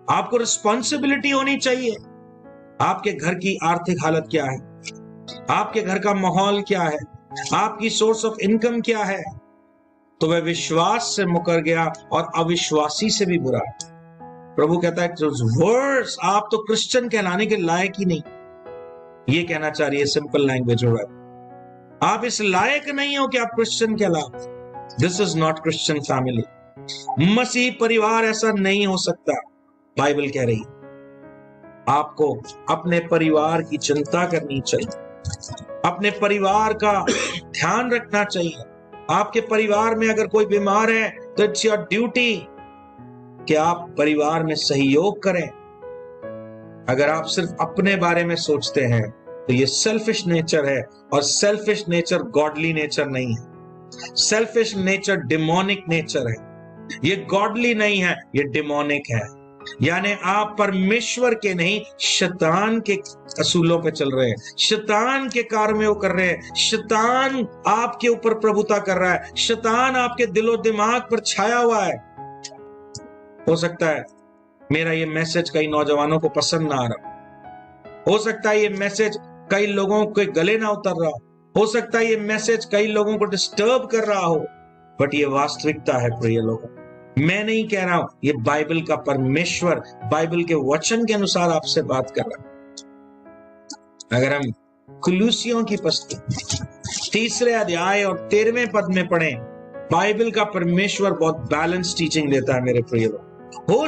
आपको रिस्पॉन्सिबिलिटी होनी चाहिए। आपके घर की आर्थिक हालत क्या है, आपके घर का माहौल क्या है, आपकी सोर्स ऑफ इनकम क्या है, तो वह विश्वास से मुकर गया और अविश्वासी से भी बुरा। प्रभु कहता है वर्ड्स, आप तो क्रिश्चियन कहलाने के लायक ही नहीं। ये कहना चाह रही है सिंपल लैंग्वेज हो रहा है, आप इस लायक नहीं हो कि आप क्रिश्चियन कहलाओ। This is not Christian family. मसीह परिवार ऐसा नहीं हो सकता। बाइबल कह रही है आपको अपने परिवार की चिंता करनी चाहिए, अपने परिवार का ध्यान रखना चाहिए। आपके परिवार में अगर कोई बीमार है तो इट्स योर ड्यूटी कि आप परिवार में सहयोग करें। अगर आप सिर्फ अपने बारे में सोचते हैं तो ये सेल्फिश नेचर है, और सेल्फिश नेचर गॉडली नेचर नहीं है। सेल्फिश नेचर डिमोनिक नेचर है, ये गॉडली नहीं है, ये डिमोनिक है। यानी आप परमेश्वर के नहीं, शैतान के असूलों पे चल रहे हैं, शैतान के कार्य में वो कर रहे हैं। शैतान आपके ऊपर प्रभुता कर रहा है, शैतान आपके दिलो दिमाग पर छाया हुआ है। हो सकता है मेरा ये मैसेज कई नौजवानों को पसंद ना आ रहा, हो सकता है ये मैसेज कई लोगों के गले ना उतर रहा, हो सकता है ये मैसेज कई लोगों को डिस्टर्ब कर रहा हो, बट ये वास्तविकता है प्रिय लोगों। मैं नहीं कह रहा हूं, ये बाइबल का परमेश्वर बाइबल के वचन के अनुसार आपसे बात कर रहा है। अगर हम कुलूसियों की पुस्तक 3 अध्याय और 13वें पद में पढ़ें, बाइबल का परमेश्वर बहुत बैलेंस टीचिंग देता है मेरे प्रिय लोग। हो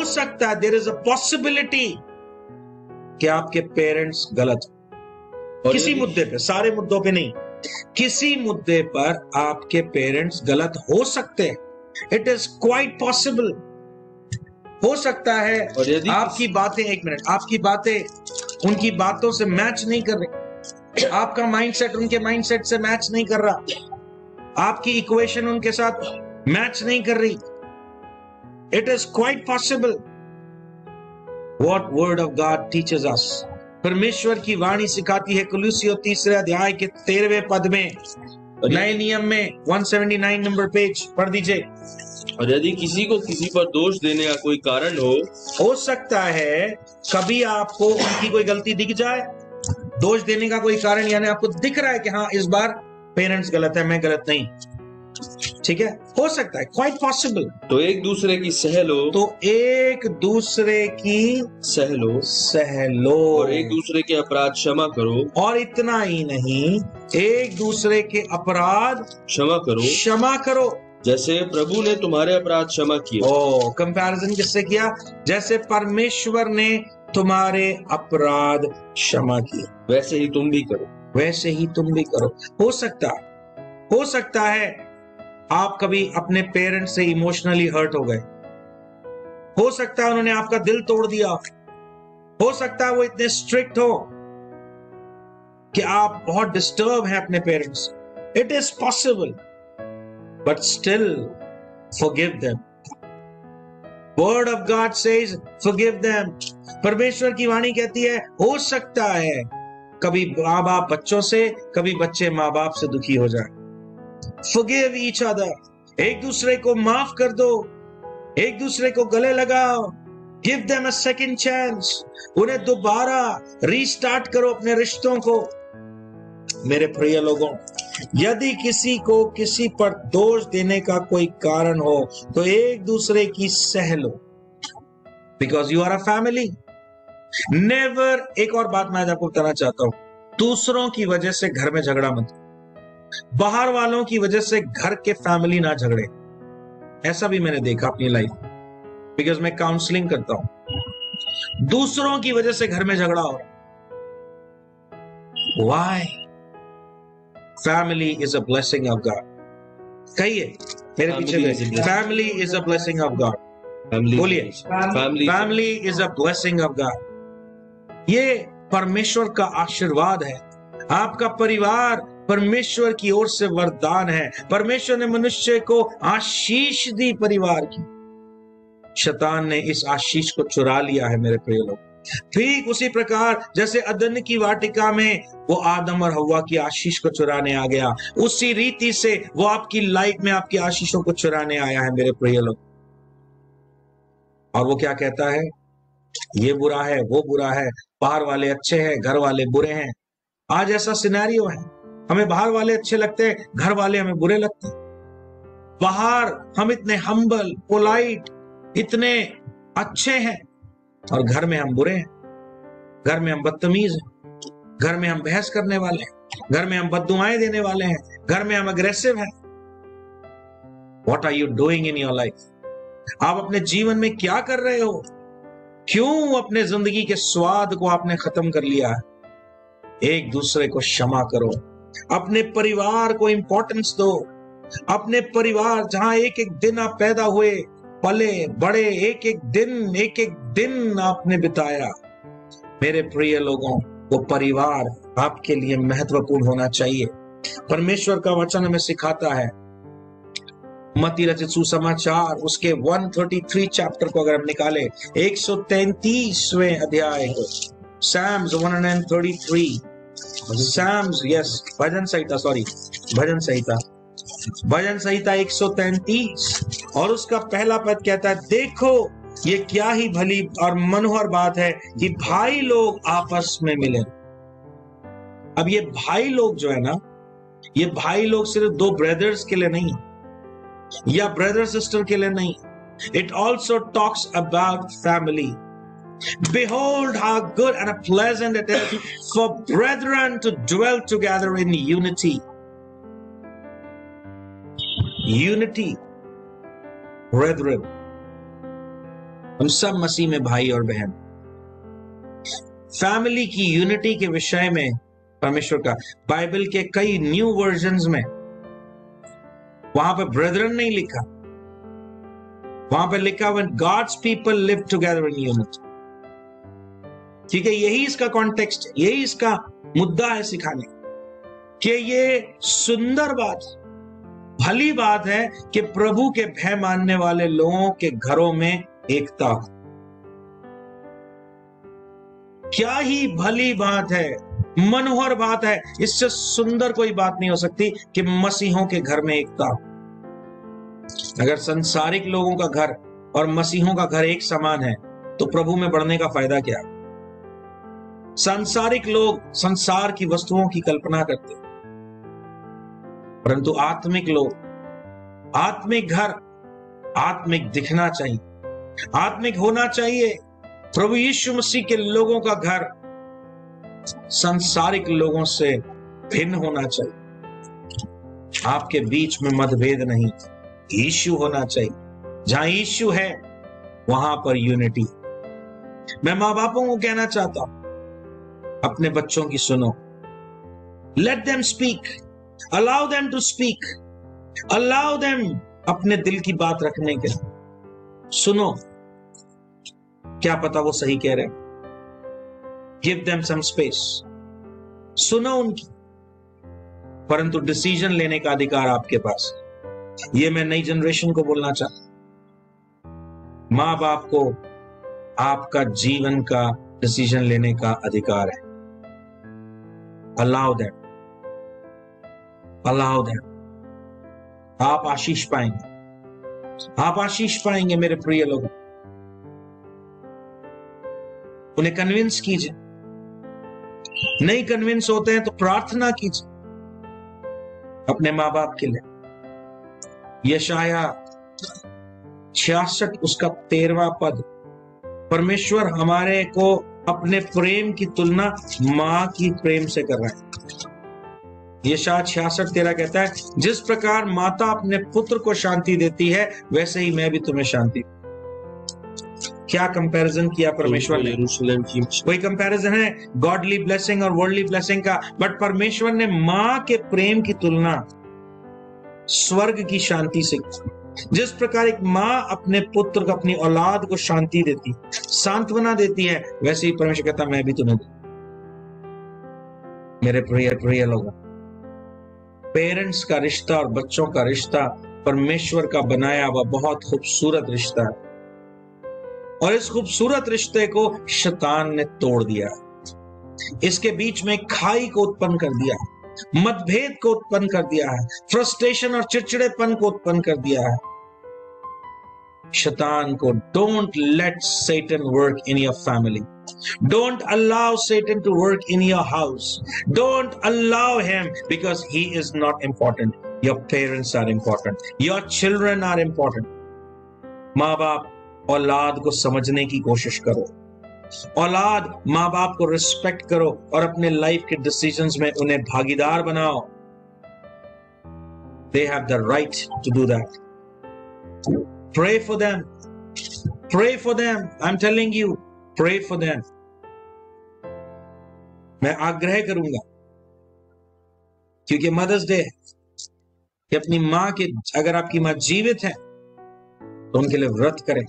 सकता है देयर इज अ पॉसिबिलिटी कि आपके पेरेंट्स गलत हो, किसी मुद्दे पे, सारे मुद्दों पे नहीं, किसी मुद्दे पर आपके पेरेंट्स गलत हो सकते हैं। It is quite possible. हो सकता है आपकी बातें, एक मिनट, आपकी बातें उनकी बातों से मैच नहीं कर रही, आपका माइंडसेट उनके माइंडसेट से मैच नहीं कर रहा, आपकी इक्वेशन उनके साथ मैच नहीं कर रही। It is quite possible. What word of God teaches us? परमेश्वर की वाणी सिखाती है कुलूसियों 3 अध्याय के 13वें पद में, नए नियम में 179 नंबर पेज पढ़ दीजिए। और यदि किसी को किसी पर दोष देने का कोई कारण हो सकता है कभी आपको उनकी कोई गलती दिख जाए, दोष देने का कोई कारण, यानी आपको दिख रहा है कि हाँ इस बार पेरेंट्स गलत है, मैं गलत नहीं, ठीक है, हो सकता है, क्वाइट पॉसिबल। तो एक दूसरे की सह लो, सह लो और एक दूसरे के अपराध क्षमा करो, और इतना ही नहीं, एक दूसरे के अपराध क्षमा करो जैसे प्रभु ने तुम्हारे अपराध क्षमा किए। कंपैरिजन किससे किया? जैसे परमेश्वर ने तुम्हारे अपराध क्षमा किए, वैसे ही तुम भी करो। हो सकता है आप कभी अपने पेरेंट्स से इमोशनली हर्ट हो गए, हो सकता है उन्होंने आपका दिल तोड़ दिया, हो सकता है वो इतने स्ट्रिक्ट हो कि आप बहुत डिस्टर्ब हैं अपने parents. It is possible, but still forgive them. Word of God says forgive them. परमेश्वर की वाणी कहती है हो सकता है कभी माँ बाप बच्चों से, कभी बच्चे माँ बाप से दुखी हो जाए। Forgive each other, एक दूसरे को माफ कर दो, एक दूसरे को गले लगाओ, give them a second chance, उन्हें दोबारा रीस्टार्ट करो अपने रिश्तों को। मेरे प्रिय लोगों, यदि किसी को किसी पर दोष देने का कोई कारण हो तो एक दूसरे की सह लो, because you are a family. Never, एक और बात मैं आज आपको बताना चाहता हूं, दूसरों की वजह से घर में झगड़ा मत, बाहर वालों की वजह से घर के फैमिली ना झगड़े। ऐसा भी मैंने देखा अपनी लाइफ में, बिकॉज मैं काउंसलिंग करता हूं। दूसरों की वजह से घर में झगड़ा हो रहा, why? Family is a blessing of God. कहिए मेरे पीछे, family is a blessing of God. बोलिए, family is a blessing of God. ये परमेश्वर का आशीर्वाद है। आपका परिवार परमेश्वर की ओर से वरदान है। परमेश्वर ने मनुष्य को आशीष दी परिवार की। शैतान ने इस आशीष को चुरा लिया है मेरे प्रिय लोग। ठीक उसी प्रकार जैसे अदन की वाटिका में वो आदम और हव्वा की आशीष को चुराने आ गया, उसी रीति से वो आपकी लाइफ में आपकी आशीषों को चुराने आया है मेरे प्रिय लोग। और वो क्या कहता है? ये बुरा है, वो बुरा है, बाहर वाले अच्छे हैं, घर वाले बुरे हैं। आज ऐसा सिनेरियो है, हमें बाहर वाले अच्छे लगते हैं, घर वाले हमें बुरे लगते हैं। बाहर हम इतने हम्बल, पोलाइट, इतने अच्छे हैं, और घर में हम बुरे हैं। घर में हम बदतमीज हैं, घर में हम बहस करने वाले हैं, घर में हम बद्दुआएं देने वाले हैं, घर में हम अग्रेसिव हैं। What are you doing in your life? आप अपने जीवन में क्या कर रहे हो? क्यों अपने जिंदगी के स्वाद को आपने खत्म कर लिया है? एक दूसरे को क्षमा करो, अपने परिवार को इंपॉर्टेंस दो। अपने परिवार जहां एक एक दिन आप पैदा हुए, पले बड़े, एक एक दिन आपने बिताया, मेरे प्रिय लोगों, वो परिवार आपके लिए महत्वपूर्ण होना चाहिए। परमेश्वर का वचन हमें सिखाता है, मत्ती रचित सुसमाचार उसके 133 चैप्टर को अगर हम निकाले, 133वें अध्याय को, Psalms 133, Psalms, यस, भजन संहिता 133 और उसका पहला पद कहता है, देखो ये क्या ही भली और मनोहर बात है कि भाई लोग आपस में मिले। अब ये भाई लोग जो है ना, ये भाई लोग सिर्फ दो ब्रदर्स के लिए नहीं, या ब्रदर सिस्टर के लिए नहीं, it also talks about family. Behold how good and pleasant it is for brethren to dwell together in unity. Unity, brethren, हम सब मसीह में भाई और बहन। फैमिली की यूनिटी के विषय में परमेश्वर का बाइबल के कई न्यू वर्जन्स में वहां पर ब्रदरन नहीं लिखा, वहां पर लिखा when God's people live together in unity। ठीक है, यही इसका कॉन्टेक्स्ट, यही इसका मुद्दा है सिखाने कि ये सुंदर बात, भली बात है कि प्रभु के भय मानने वाले लोगों के घरों में एकता हो। क्या ही भली बात है, मनोहर बात है, इससे सुंदर कोई बात नहीं हो सकती कि मसीहों के घर में एकता हो। अगर संसारिक लोगों का घर और मसीहों का घर एक समान है तो प्रभु में बढ़ने का फायदा क्या? सांसारिक लोग संसार की वस्तुओं की कल्पना करते, परंतु आत्मिक लोग, आत्मिक घर, आत्मिक दिखना चाहिए, आत्मिक होना चाहिए। प्रभु यीशु मसीह के लोगों का घर सांसारिक लोगों से भिन्न होना चाहिए। आपके बीच में मतभेद नहीं, यीशु होना चाहिए। जहां यीशु है वहां पर यूनिटी। मैं मां बापों को कहना चाहता हूं, अपने बच्चों की सुनो, let them speak, allow them to speak, allow them अपने दिल की बात रखने के। सुनो, क्या पता वो सही कह रहे हैं, गिव देम सम स्पेस, सुनो उनकी, परंतु डिसीजन लेने का अधिकार आपके पास। ये मैं नई जनरेशन को बोलना चाहता, मां बाप को आपका जीवन का डिसीजन लेने का अधिकार है। Allow them, allow them. आप आशीष पाएंगे, आप आशीष पाएंगे मेरे प्रिय लोगों। उन्हें कन्विंस कीजिए, नहीं कन्विंस होते हैं तो प्रार्थना कीजिए अपने मां बाप के लिए। यशाया 66 उसका 13वां पद, परमेश्वर हमारे को अपने प्रेम की तुलना मां की प्रेम से कर रहा है। यशाया 66:13 कहता है, जिस प्रकार माता अपने पुत्र को शांति देती है वैसे ही मैं भी तुम्हें शांति। क्या कंपैरिजन किया परमेश्वर ने? कोई कंपैरिजन है गॉडली ब्लेसिंग और वर्ल्डली ब्लेसिंग का, बट परमेश्वर ने मां के प्रेम की तुलना स्वर्ग की शांति से। जिस प्रकार एक मां अपने पुत्र को, अपनी औलाद को शांति देती, सांत्वना देती है, वैसे ही परमेश्वर कहता मैं भी तुम्हें। मेरे प्रिय लोगों, पेरेंट्स का रिश्ता और बच्चों का रिश्ता परमेश्वर का बनाया हुआ बहुत खूबसूरत रिश्ता है। और इस खूबसूरत रिश्ते को शैतान ने तोड़ दिया। इसके बीच में खाई को उत्पन्न कर दिया, मतभेद को उत्पन्न कर दिया है, फ्रस्ट्रेशन और चिड़चिड़ेपन को उत्पन्न कर दिया है। शैतान को, don't let Satan work in your family, don't allow Satan to work in your house, don't allow him, because he is not important. Your parents are important, your children are important. माँ बाप औलाद को समझने की कोशिश करो, औलाद माँ बाप को रिस्पेक्ट करो और अपने लाइफ के डिसीजंस में उन्हें भागीदार बनाओ। They have the right to do that. Pray for them. Pray for them. I'm telling you, pray for them. मैं आग्रह करूंगा, क्योंकि मदर्स डे कि अपनी माँ के, अगर आपकी माँ जीवित है तो उनके लिए व्रत करें,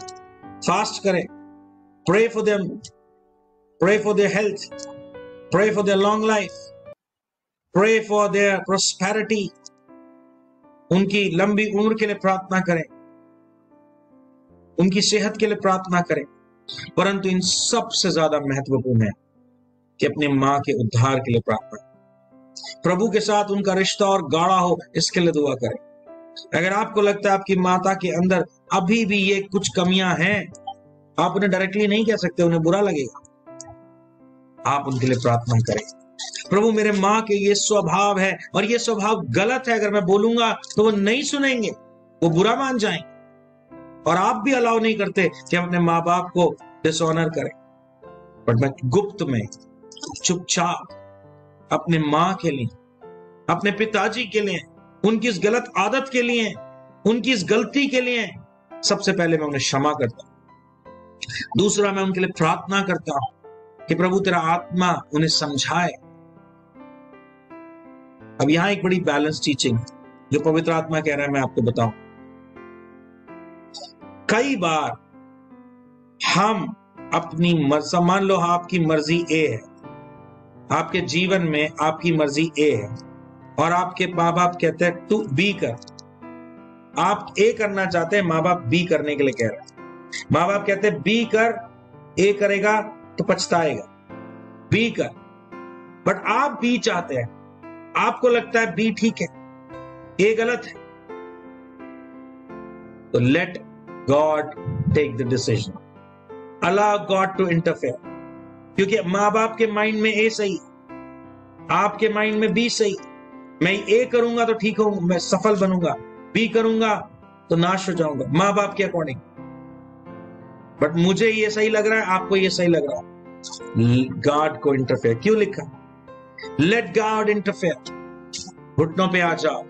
फास्ट करें, pray for them, pray for their health, pray for their long life, pray for their prosperity. उनकी लंबी उम्र के लिए प्रार्थना करें, उनकी सेहत के लिए प्रार्थना करें। परंतु इन सब से ज्यादा महत्वपूर्ण है कि अपनी मां के उद्धार के लिए प्रार्थना, प्रभु के साथ उनका रिश्ता और गाढ़ा हो, इसके लिए दुआ करें। अगर आपको लगता है आपकी माता के अंदर अभी भी ये कुछ कमियां हैं, आप उन्हें डायरेक्टली नहीं कह सकते, उन्हें बुरा लगेगा। आप उनके लिए प्रार्थना करें, प्रभु मेरे माँ के ये स्वभाव है और ये स्वभाव गलत है, अगर मैं बोलूंगा तो वो नहीं सुनेंगे, वो बुरा मान जाएंगे। और आप भी अलाउ नहीं करते कि हम अपने माँ बाप को डिसऑनर करें, बट मैं गुप्त में चुपचाप अपने माँ के लिए, अपने पिताजी के लिए, उनकी इस गलत आदत के लिए, उनकी इस गलती के लिए सबसे पहले मैं उन्हें क्षमा करता हूं। दूसरा, मैं उनके लिए प्रार्थना करता हूं कि प्रभु तेरा आत्मा उन्हें समझाए। अब यहां एक बड़ी बैलेंस टीचिंग जो पवित्र आत्मा कह रहा है, मैं आपको बताऊं। कई बार हम अपनी मर्जी, मान लो आपकी मर्जी ए है, आपके जीवन में आपकी मर्जी ए है और आपके माँ बाप कहते हैं तू बी कर। आप ए करना चाहते हैं, माँ बाप बी करने के लिए कह रहे हैं। माँ बाप कहते हैं बी कर, ए करेगा तो पछताएगा, बी कर। बट आप बी चाहते हैं, आपको लगता है बी ठीक है, ए गलत है। तो let God take the decision, allow God to interfere, क्योंकि मां बाप के माइंड में ए सही, आपके माइंड में बी सही। मैं ए करूंगा तो ठीक हूं, मैं सफल बनूंगा, बी करूंगा तो नाश हो जाऊंगा मां बाप के अकॉर्डिंग। बट मुझे ये सही लग रहा है, आपको ये सही लग रहा है। गॉड को इंटरफेयर क्यों लिखा? Let God interfere. घुटनों पे आ जाओ,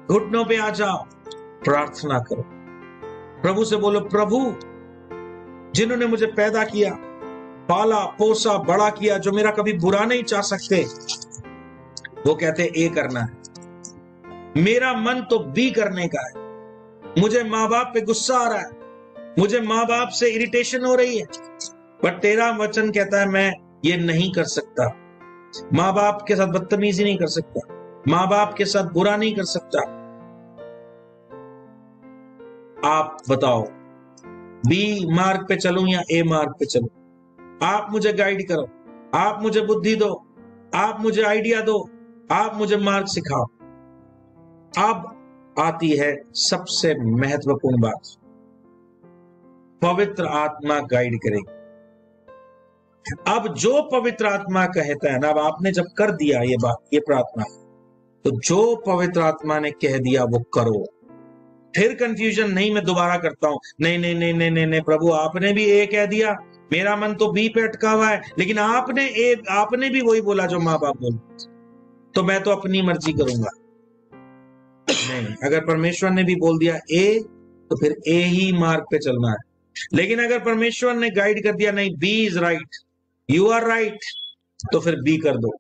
घुटनों पे आ जाओ, प्रार्थना करो, प्रभु से बोलो, प्रभु जिन्होंने मुझे पैदा किया, पाला पोसा बड़ा किया, जो मेरा कभी बुरा नहीं चाह सकते, वो कहते ए करना है, मेरा मन तो बी करने का है। मुझे माँ बाप पे गुस्सा आ रहा है, मुझे माँ बाप से इरिटेशन हो रही है, पर तेरा वचन कहता है मैं ये नहीं कर सकता। माँ बाप के साथ बदतमीजी नहीं कर सकता, माँ बाप के साथ बुरा नहीं कर सकता। आप बताओ, बी मार्ग पे चलूं या ए मार्ग पे चलूं? आप मुझे गाइड करो, आप मुझे बुद्धि दो, आप मुझे आइडिया दो, आप मुझे मार्ग सिखाओ। अब आती है सबसे महत्वपूर्ण बात, पवित्र आत्मा गाइड करेगी। अब जो पवित्र आत्मा कहता है ना, अब आपने जब कर दिया ये बात, ये प्रार्थना, तो जो पवित्र आत्मा ने कह दिया वो करो। फिर कंफ्यूजन नहीं, मैं दोबारा करता हूं, नहीं नहीं नहीं नहीं नहीं, नहीं प्रभु आपने भी ए कह दिया, मेरा मन तो बी पे अटका हुआ है, लेकिन आपने भी वही बोला जो माँ बाप बोले, तो मैं तो अपनी मर्जी करूंगा। नहीं, अगर परमेश्वर ने भी बोल दिया ए, तो फिर ए ही मार्ग पे चलना है। लेकिन अगर परमेश्वर ने गाइड कर दिया, नहीं B is right, you are right, तो फिर बी कर दो,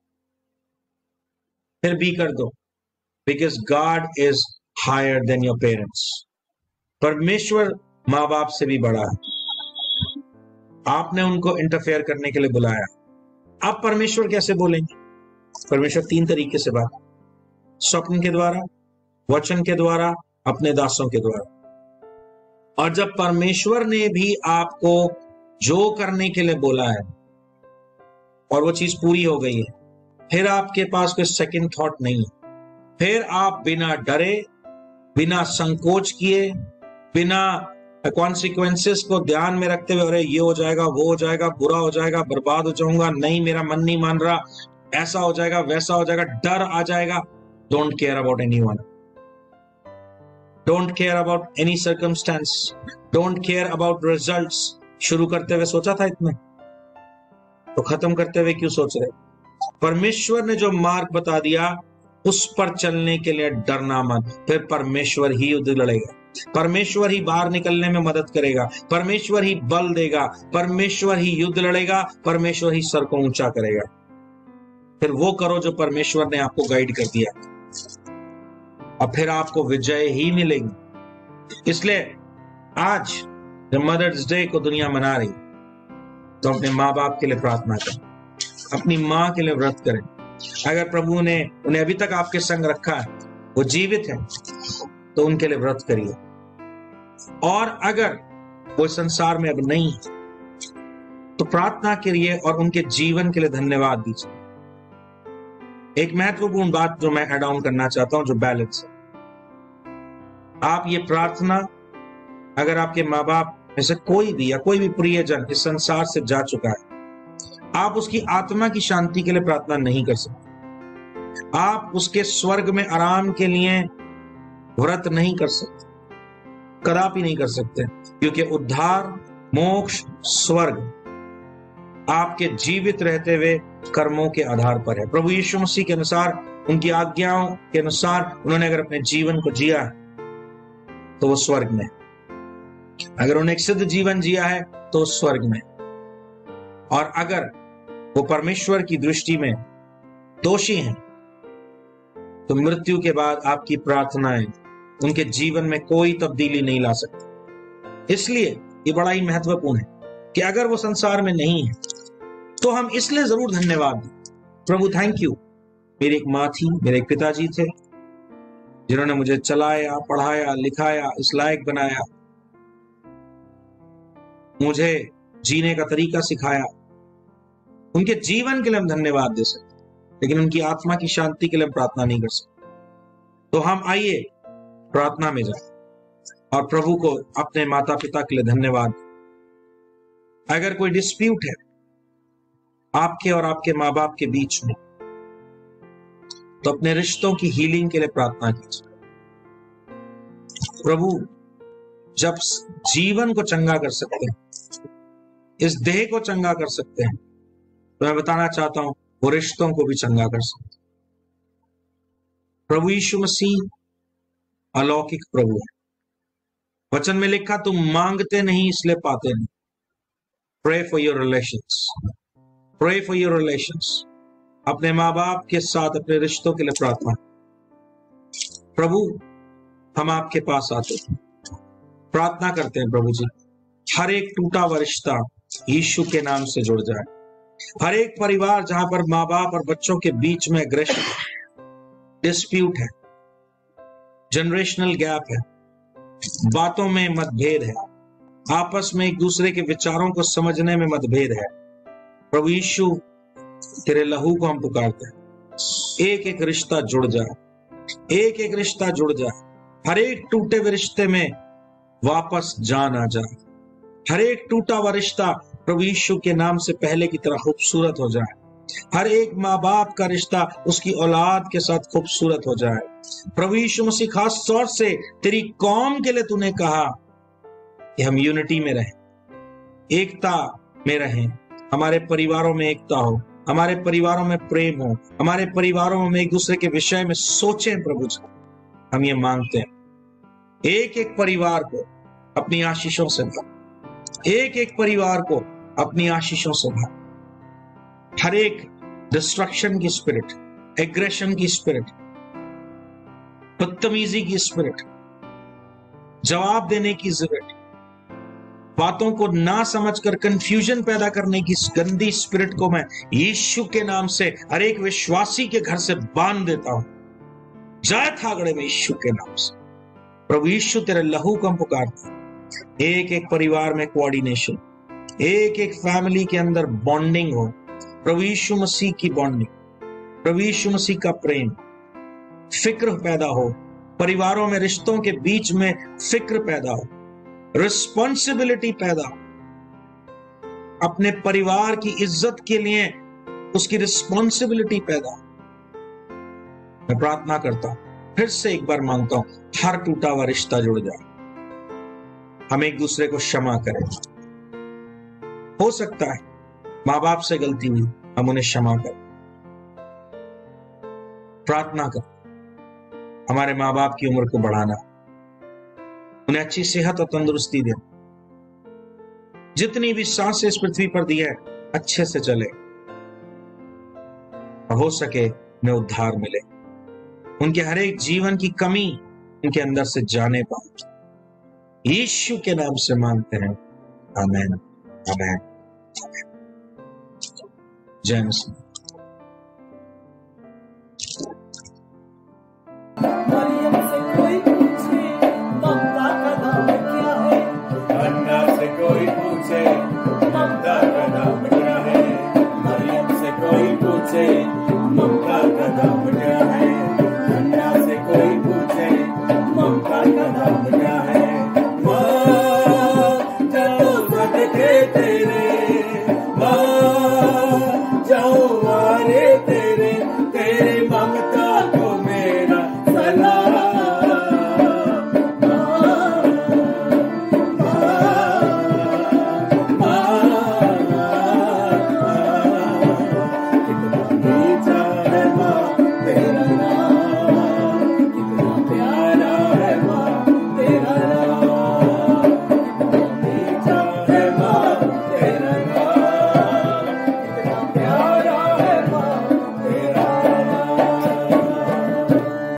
फिर बी कर दो, because God is higher than your parents. परमेश्वर माँ बाप से भी बड़ा है। आपने उनको इंटरफेयर करने के लिए बुलाया। आप परमेश्वर कैसे बोलेंगे? परमेश्वर 3 तरीके से बात, स्वप्न के द्वारा, वचन के द्वारा, अपने दासों के द्वारा। और जब परमेश्वर ने भी आपको जो करने के लिए बोला है और वो चीज पूरी हो गई है, फिर आपके पास कोई सेकंड थॉट नहीं है। फिर आप बिना डरे, बिना संकोच किए, बिना कॉन्सिक्वेंसेस को ध्यान में रखते हुए, अरे ये हो जाएगा, वो हो जाएगा, बुरा हो जाएगा, बर्बाद हो जाऊंगा, नहीं मेरा मन नहीं मान रहा, ऐसा हो जाएगा, वैसा हो जाएगा, डर आ जाएगा। Don't care about anyone, don't care about any circumstance, don't care about results. शुरू करते हुए सोचा था इतना, तो खत्म करते हुए क्यों सोच रहे? परमेश्वर ने जो मार्ग बता दिया उस पर चलने के लिए डरना मत। फिर परमेश्वर ही युद्ध लड़ेगा, परमेश्वर ही बाहर निकलने में मदद करेगा, परमेश्वर ही बल देगा, परमेश्वर ही युद्ध लड़ेगा, परमेश्वर ही सर को ऊंचा करेगा। फिर वो करो जो परमेश्वर ने आपको गाइड कर दिया, और फिर आपको विजय ही मिलेगी। इसलिए आज जब मदर्स डे को दुनिया मना रही, तो अपने माँ बाप के लिए प्रार्थना करें, अपनी माँ के लिए व्रत करें। अगर प्रभु ने उन्हें अभी तक आपके संग रखा है, वो जीवित है, तो उनके लिए व्रत करिए। और अगर वो संसार में अब नहीं है, तो प्रार्थना करिए और उनके जीवन के लिए धन्यवाद दीजिए। एक महत्वपूर्ण बात जो मैं ऐड ऑन करना चाहता हूं, जो बैलेंस है, आप ये प्रार्थना, अगर आपके माँ बाप में से कोई भी या कोई भी प्रियजन इस संसार से जा चुका है, आप उसकी आत्मा की शांति के लिए प्रार्थना नहीं कर सकते। आप उसके स्वर्ग में आराम के लिए व्रत नहीं कर सकते, कदापि नहीं कर सकते, क्योंकि उद्धार, मोक्ष, स्वर्ग आपके जीवित रहते हुए कर्मों के आधार पर है। प्रभु यीशु मसीह के अनुसार, उनकी आज्ञाओं के अनुसार उन्होंने अगर अपने जीवन को जिया है, तो वो स्वर्ग में। अगर उन्होंने एक सिद्ध जीवन जिया है, तो स्वर्ग में। और अगर वो परमेश्वर की दृष्टि में दोषी हैं, तो मृत्यु के बाद आपकी प्रार्थनाएं उनके जीवन में कोई तब्दीली नहीं ला सकती। इसलिए ये बड़ा ही महत्वपूर्ण है कि अगर वो संसार में नहीं है, तो हम इसलिए जरूर धन्यवाद दें, प्रभु थैंक यू, मेरी एक माँ थी, मेरे एक पिताजी थे, जिन्होंने मुझे चलाया, पढ़ाया, लिखाया, इस लायक बनाया, मुझे जीने का तरीका सिखाया। उनके जीवन के लिए हम धन्यवाद दे सकते, लेकिन उनकी आत्मा की शांति के लिए हम प्रार्थना नहीं कर सकते। तो हम आइए प्रार्थना में जाए और प्रभु को अपने माता पिता के लिए धन्यवाद। अगर कोई डिस्प्यूट है आपके और आपके माँ बाप के बीच में, तो अपने रिश्तों की हीलिंग के लिए प्रार्थना कीजिए। प्रभु जब जीवन को चंगा कर सकते हैं, इस देह को चंगा कर सकते हैं, तो मैं बताना चाहता हूं वो रिश्तों को भी चंगा कर सकते हैं। प्रभु यीशु मसीह अलौकिक प्रभु है। वचन में लिखा, तुम मांगते नहीं इसलिए पाते नहीं। Pray for your relations, pray for your relations. अपने माँ बाप के साथ अपने रिश्तों के लिए प्रार्थना। प्रभु हम आपके पास आते हैं, प्रार्थना करते हैं प्रभु जी, हर एक टूटा हुआ रिश्ता यीशु के नाम से जुड़ जाए। हर एक परिवार जहां पर माँ बाप और बच्चों के बीच में एग्रेशन, डिस्प्यूट है, जनरेशनल गैप है, बातों में मतभेद है, आपस में एक दूसरे के विचारों को समझने में मतभेद है, प्रभु यीशु तेरे लहू को हम पुकारते हैं, एक एक रिश्ता जुड़ जाए, एक एक रिश्ता जुड़ जाए। हर एक टूटे हुए रिश्ते में वापस जान आ जाए। हर एक टूटा हुआ रिश्ता प्रभु यीशु के नाम से पहले की तरह खूबसूरत हो जाए। हर एक माँ बाप का रिश्ता उसकी औलाद के साथ खूबसूरत हो जाए। प्रभु यीशु मसीह, खास तौर से तेरी कौम के लिए तूने कहा कि हम यूनिटी में रहें, एकता में रहें, हमारे परिवारों में एकता हो, हमारे परिवारों में प्रेम हो, हमारे परिवारों में एक दूसरे के विषय में सोचें। प्रभु जी हम ये मांगते हैं, एक एक परिवार को अपनी आशीषों से भर, एक एक परिवार को अपनी आशीषों से भर। हर एक डिस्ट्रक्शन की स्पिरिट, एग्रेशन की स्पिरिट, बदतमीजी की स्पिरिट, जवाब देने की स्पिरिट, बातों को ना समझकर कंफ्यूजन पैदा करने की गंदी स्पिरिट को मैं यीशु के नाम से हर एक विश्वासी के घर से बांध देता हूं। जाए थागड़े में यीशु के नाम से। प्रभु यीशु तेरे लहू को हम पुकारते हैं, एक एक परिवार में कोऑर्डिनेशन, एक एक फैमिली के अंदर बॉन्डिंग हो, प्रभु यीशु मसीह की बॉन्डिंग, प्रभु यीशु मसीह का प्रेम, फिक्र पैदा हो, परिवारों में रिश्तों के बीच में फिक्र पैदा हो, रिस्पॉन्सिबिलिटी पैदा हो, अपने परिवार की इज्जत के लिए उसकी रिस्पॉन्सिबिलिटी पैदा हो। मैं प्रार्थना करता हूं, फिर से एक बार मांगता हूं, हर टूटा हुआ रिश्ता जुड़ जाए, हम एक दूसरे को क्षमा करें। हो सकता है मां बाप से गलती हुई, हम उन्हें क्षमा करें। प्रार्थना करें हमारे मां बाप की उम्र को बढ़ाना, उन्हें अच्छी सेहत और तंदुरुस्ती दे, जितनी भी सांसें इस पृथ्वी पर दी है अच्छे से चले, और हो सके उन्हें उद्धार मिले, उनके हर एक जीवन की कमी उनके अंदर से जाने पाए। यीशु के नाम से मांगते हैं, आमीन, आमीन, आमीन। जय मसीह। मरियम से कोई पूछे ममता का नाम क्या है, अन्ना से कोई पूछे ममता का नाम क्या है, मरियम से कोई पूछे ममता का नाम क्या है, अन्ना से कोई पूछे ममता का नाम क्या है। माँ जाओ सदके तेरे, माँ जाओ वारे तेरे, तेरे ममता को मेरा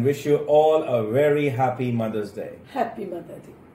Wish you all a very happy Mother's Day. Happy Mother Day.